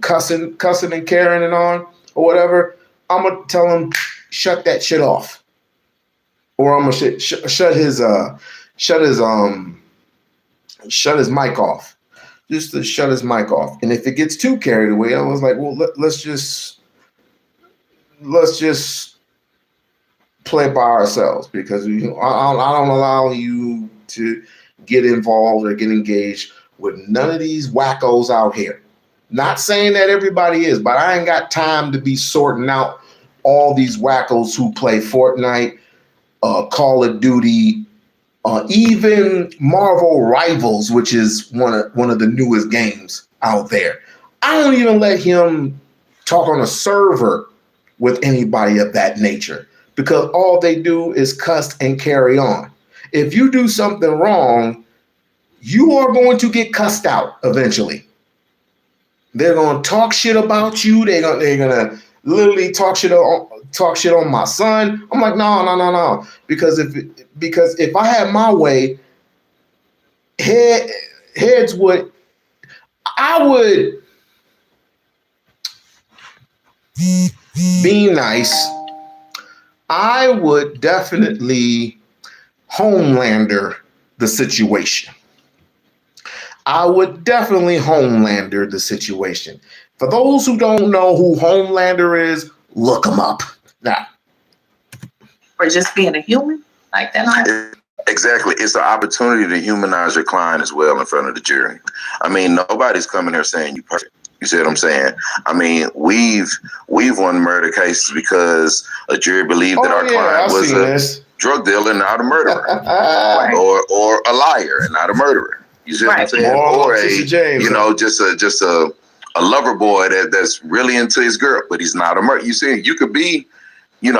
cussing and carrying it on or whatever, I'm gonna tell him, shut that shit off, or I'm gonna shut his mic off, just to shut his mic off. And if it gets too carried away, I was like, well, let's just play by ourselves, because I don't allow you to get involved or get engaged with none of these wackos out here. Not saying that everybody is, but I ain't got time to be sorting out all these wackos who play Fortnite, Call of Duty, even Marvel Rivals, which is one of the newest games out there. I don't even let him talk on a server with anybody of that nature, because all they do is cuss and carry on. If you do something wrong, you are going to get cussed out eventually. They're going to talk shit about you. They're gonna literally talk shit on my son. I'm like, no. Because if I had my way, I would be nice. I would definitely Homelander the situation. For those who don't know who Homelander is, look him up. Now, Or just being a human like that. Exactly. It's an opportunity to humanize your client as well in front of the jury. I mean, nobody's coming here saying you perfect. You see what I'm saying? I mean, we've won murder cases because a jury believed that our client was a drug dealer and not a murderer, or a liar and not a murderer. You see what I'm saying? Or just a lover boy that's really into his girl, but he's not a murderer. You see, you could be, you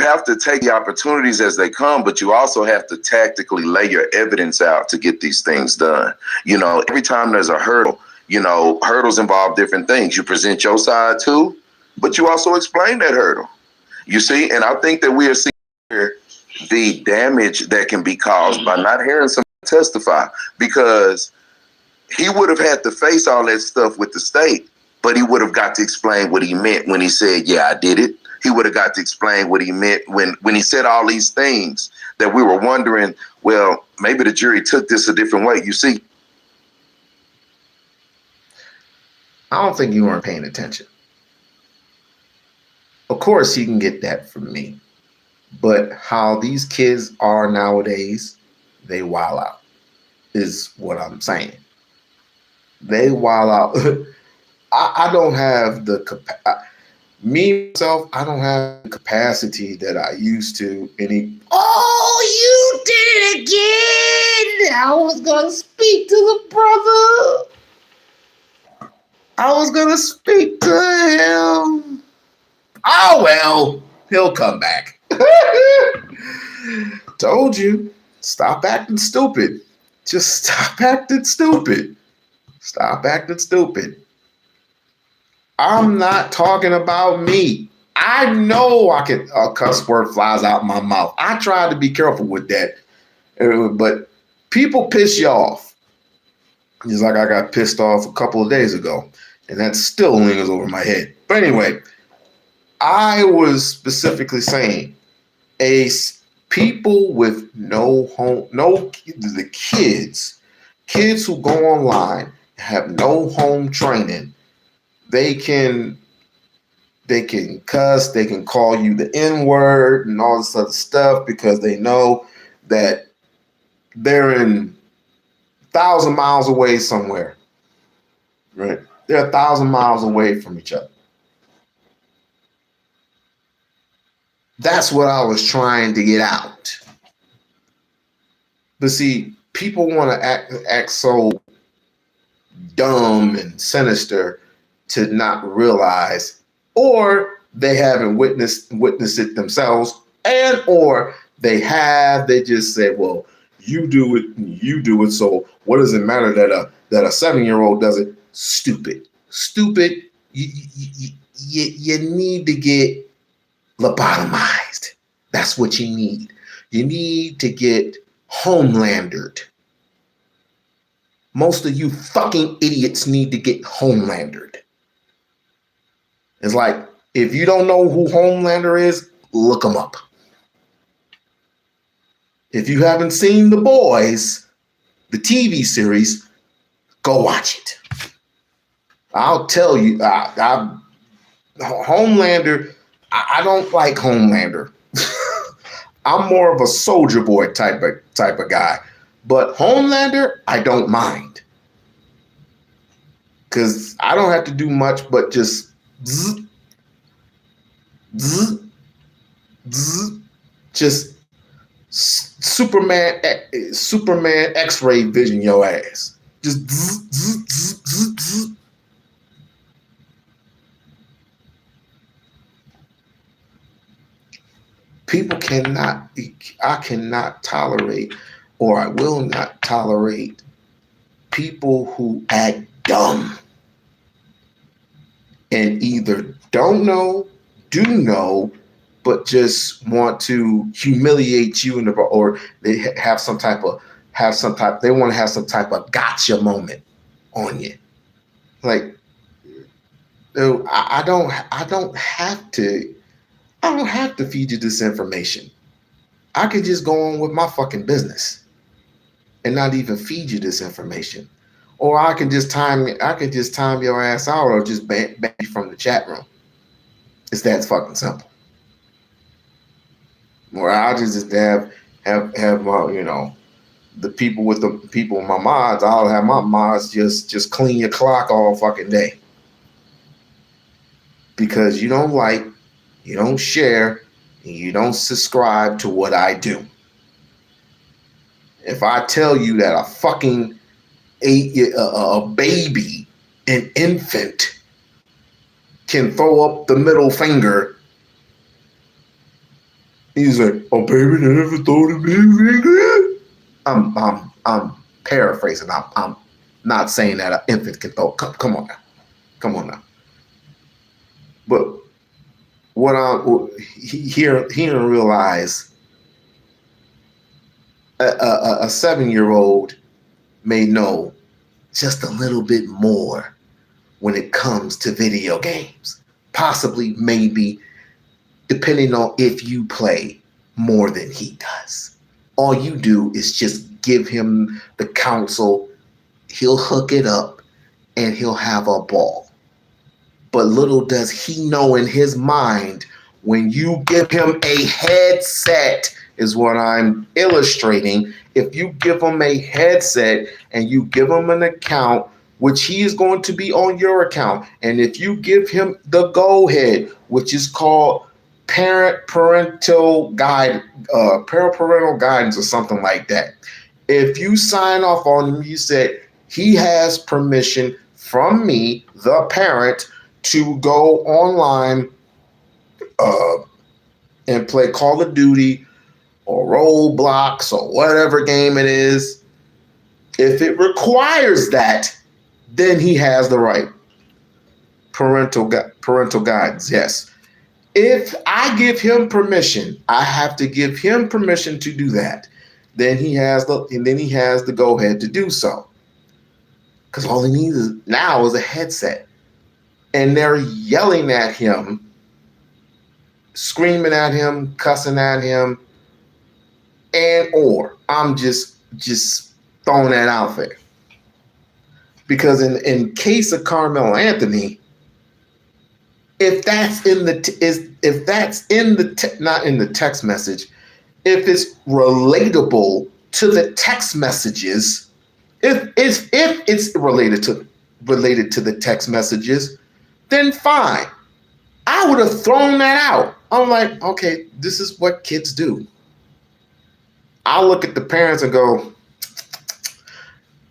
have to take the opportunities as they come, but you also have to tactically lay your evidence out to get these things done. Every time there's a hurdle, hurdles involve different things. You present your side too, but you also explain that hurdle. You see, and I think that we are seeing here the damage that can be caused by not hearing someone testify, because he would have had to face all that stuff with the state, but he would have got to explain what he meant when he said, yeah, I did it. He would have got to explain what he meant when he said all these things that we were wondering, well, maybe the jury took this a different way. You see, I don't think you weren't paying attention. Of course, you can get that from me. But how these kids are nowadays, they wild out, is what I'm saying. They wild out. I don't have the myself, I don't have the capacity that I used to. Oh, you did it again! I was gonna speak to the brother. I was gonna speak to him. Oh well, he'll come back. Told you, stop acting stupid. Just stop acting stupid. Stop acting stupid. I'm not talking about me. I know I can a cuss word flies out my mouth. I try to be careful with that, but people piss you off. Just like I got pissed off a couple of days ago, and that still lingers over my head. But anyway, I was specifically saying, people with no home, the kids who go online have no home training. They can cuss, they can call you the N-word and all this other stuff because they know that they're 1,000 miles away somewhere, right? They're 1,000 miles away from each other. That's what I was trying to get out. But see, people want to act so dumb and sinister to not realize, or they haven't witnessed it themselves, and or they just say, well, you do it, so what does it matter that a 7-year-old does it? Stupid. You need to get lobotomized. That's what you need. You need to get homelandered. Most of you fucking idiots need to get homelandered. It's like, if you don't know who Homelander is, look him up. If you haven't seen The Boys, the TV series, go watch it. I'll tell you, Homelander, I don't like Homelander. I'm more of a Soldier Boy type of guy. But Homelander, I don't mind. Because I don't have to do much but just zzz, zzz, zzz, just Superman X-ray vision your ass. Just zzz, zzz, zzz, zzz, zzz. I cannot tolerate, or I will not tolerate, people who act dumb and either don't know, do know, but just want to humiliate you or they want to have some type of gotcha moment on you. Like, I don't have to feed you this information. I could just go on with my fucking business and not even feed you this information. Or I can just time your ass out, or just ban you from the chat room. It's that fucking simple. Or I'll just have the people with my mods. I'll have my mods just clean your clock all fucking day. Because you don't like, you don't share, and you don't subscribe to what I do. If I tell you that a fucking a baby, an infant, can throw up the middle finger, he's like, "Oh, baby, they never throw the middle finger." I'm paraphrasing. I'm not saying that an infant can throw. Come on now. But what I'm here and realize, a 7-year-old may know just a little bit more when it comes to video games. Possibly, maybe, depending on if you play more than he does. All you do is just give him the counsel. He'll hook it up and he'll have a ball. But little does he know in his mind, when you give him a headset, is what I'm illustrating. If you give him a headset and you give him an account, which he is going to be on your account, and if you give him the go-ahead, which is called parental guidance or something like that. If you sign off on him, you said he has permission from me, the parent, to go online and play Call of Duty or Roblox or whatever game it is. If it requires that, then he has the right. Parental guidance, yes. If I give him permission, I have to give him permission to do that. Then he has the go ahead to do so. Because all he needs now is a headset. And they're yelling at him, screaming at him, cussing at him, or I'm just throwing that out there. Because in case of Carmelo Anthony, if that's not in the text message, if it's relatable to the text messages, if it's related to the text messages, then fine. I would have thrown that out. I'm like, okay, this is what kids do. I'll look at the parents and go,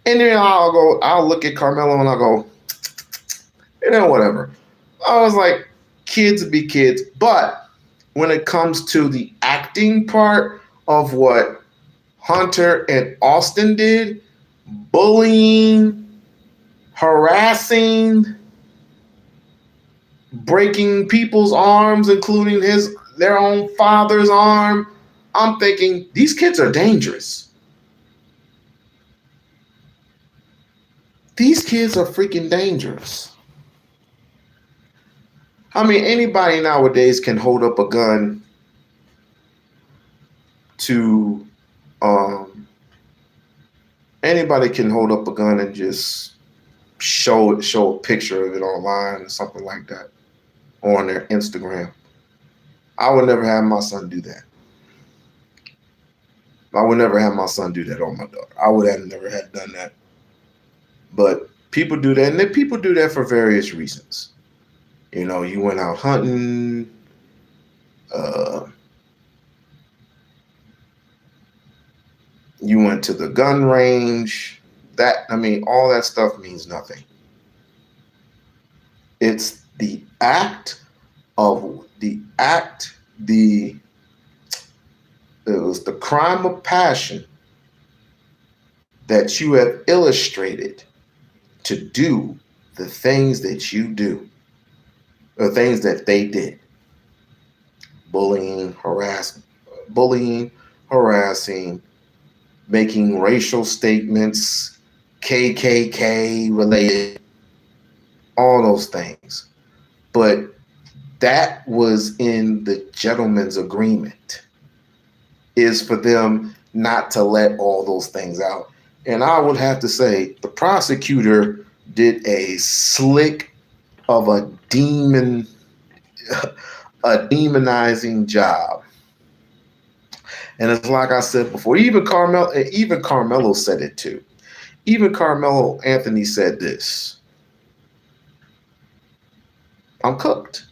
and then I'll look at Carmelo and I'll go, and then whatever. I was like, kids be kids. But when it comes to the acting part of what Hunter and Austin did, bullying, harassing, breaking people's arms, including their own father's arm, I'm thinking, these kids are dangerous. These kids are freaking dangerous. I mean, anybody nowadays can hold up a gun to, anybody can hold up a gun and just show a picture of it online or something like that on their Instagram. I would never have my son do that. I would never have my son do that on my daughter. I would have never had done that. But people do that, and then people do that for various reasons. You know, you went out hunting, you went to the gun range. All that stuff means nothing. It's the act, it was the crime of passion that you have illustrated to do the things that you do. The things that they did. Bullying, harassing, making racial statements, KKK related, all those things. But that was in the gentleman's agreement, is for them not to let all those things out. And I would have to say the prosecutor did a slick of a demonizing job. And it's like I said before, even Carmelo said it too. Even Carmelo Anthony said this: I'm cooked.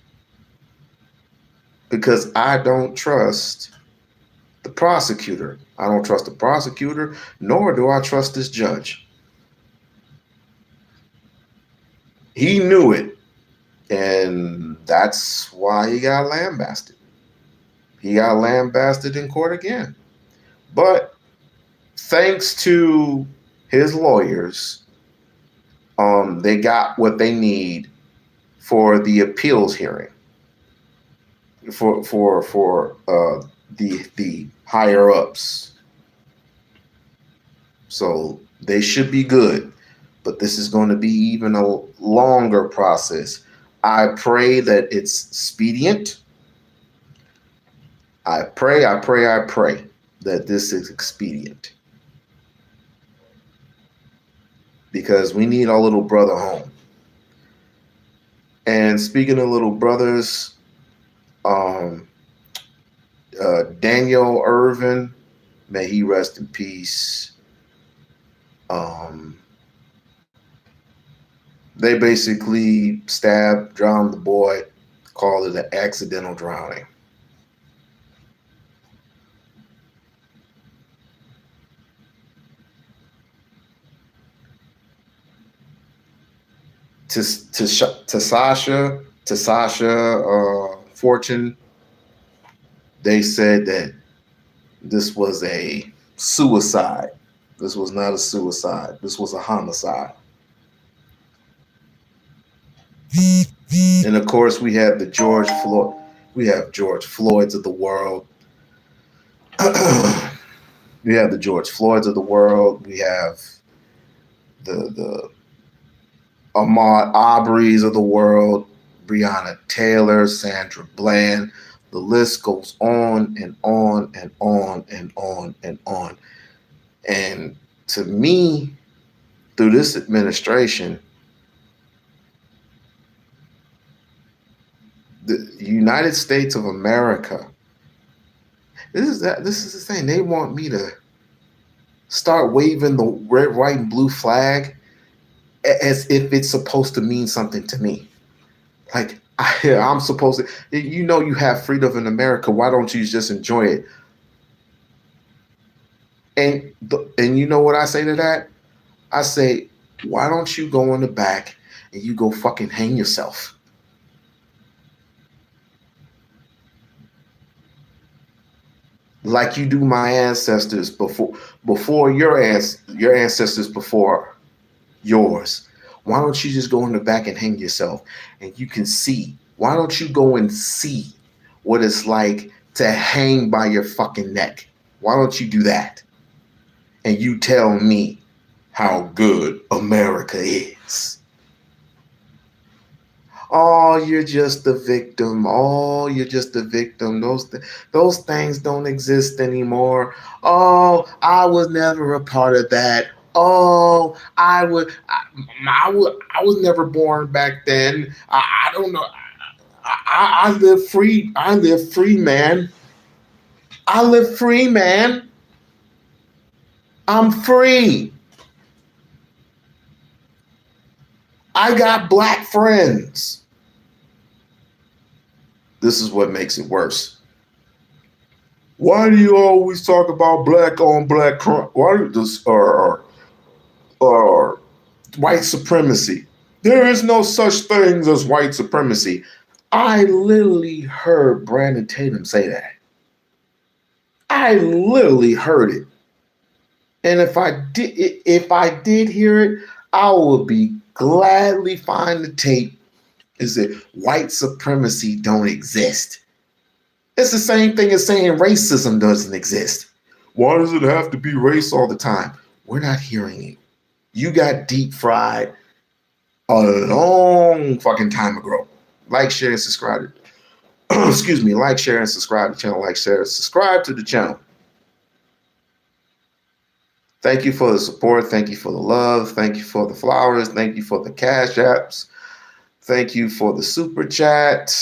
Because I don't trust the prosecutor. I don't trust the prosecutor, nor do I trust this judge. He knew it. And that's why he got lambasted. He got lambasted in court again. But thanks to his lawyers, they got what they need for the appeals hearing. For the higher ups. So they should be good. But this is going to be even a longer process. I pray that it's expedient. I pray that this is expedient. Because we need our little brother home. And speaking of little brothers, Daniel Irvin, may he rest in peace. They basically stabbed, drowned the boy, called it an accidental drowning. To Sasha Fortune, they said that this was a suicide. This was not a suicide. This was a homicide. And of course, we have George Floyds of the world. We have the George Floyds of the world. We have the Ahmaud Arbery's of the world, Breonna Taylor, Sandra Bland. The list goes on and on and on and on and on. And to me, through this administration, the United States of America, this is the thing. They want me to start waving the red, white, and blue flag as if it's supposed to mean something to me. Like I'm supposed to, you have freedom in America. Why don't you just enjoy it? And you know what I say to that? I say, why don't you go in the back and you go fucking hang yourself? Like you do my ancestors before your ancestors before yours. Why don't you just go in the back and hang yourself and you can see? Why don't you go and see what it's like to hang by your fucking neck? Why don't you do that? And you tell me how good America is. Oh, you're just a victim. Oh, you're just a victim. Those things don't exist anymore. Oh, I was never a part of that. Oh, I was never born back then. I don't know. I live free. I live free, man. I live free, man. I'm free. I got black friends. This is what makes it worse. Why do you always talk about black on black crime? Why do this or white supremacy? There is no such thing as white supremacy. I literally heard Brandon Tatum say that. I literally heard it. And if I did hear it, I would be gladly find the tape. Is that white supremacy don't exist? It's the same thing as saying racism doesn't exist. Why does it have to be race all the time? We're not hearing it. You got deep fried a long fucking time ago. Like, share, and subscribe. Excuse me. Like, share, and subscribe to the channel. Like, share, and subscribe to the channel. Thank you for the support. Thank you for the love. Thank you for the flowers. Thank you for the cash apps. Thank you for the super chat.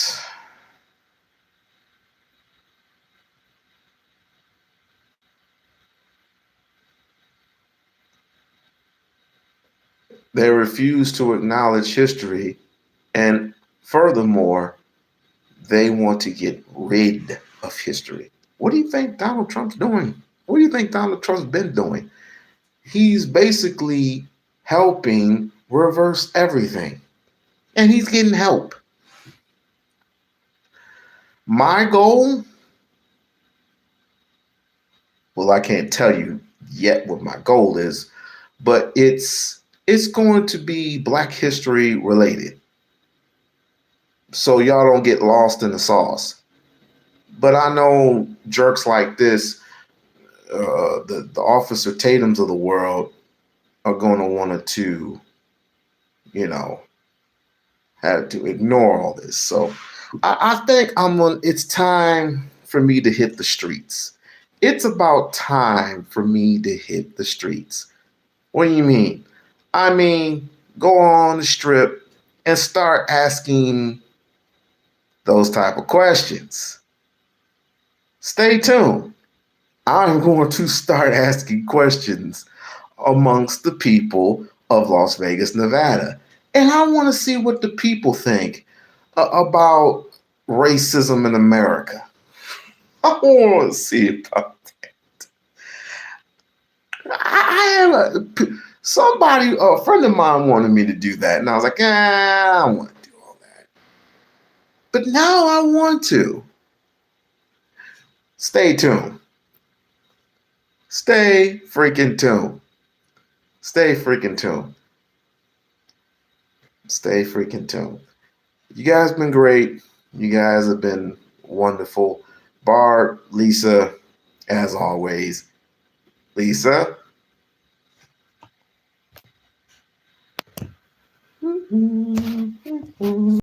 They refuse to acknowledge history, and furthermore, they want to get rid of history. What do you think Donald Trump's doing? What do you think Donald Trump's been doing? He's basically helping reverse everything, and he's getting help. My goal, well, I can't tell you yet what my goal is, but it's going to be Black history related. So y'all don't get lost in the sauce. But I know jerks like this, the Officer Tatums of the world, are going to want to, have to ignore all this. So I think it's time for me to hit the streets. It's about time for me to hit the streets. What do you mean? I mean, go on the strip and start asking those type of questions. Stay tuned. I'm going to start asking questions amongst the people of Las Vegas, Nevada. And I want to see what the people think about racism in America. I want to see about that. A friend of mine wanted me to do that. And I was like, I don't want to do all that. But now I want to. Stay tuned. Stay freaking tuned. Stay freaking tuned. Stay freaking tuned. You guys have been great. You guys have been wonderful. Barb, Lisa, as always. Lisa.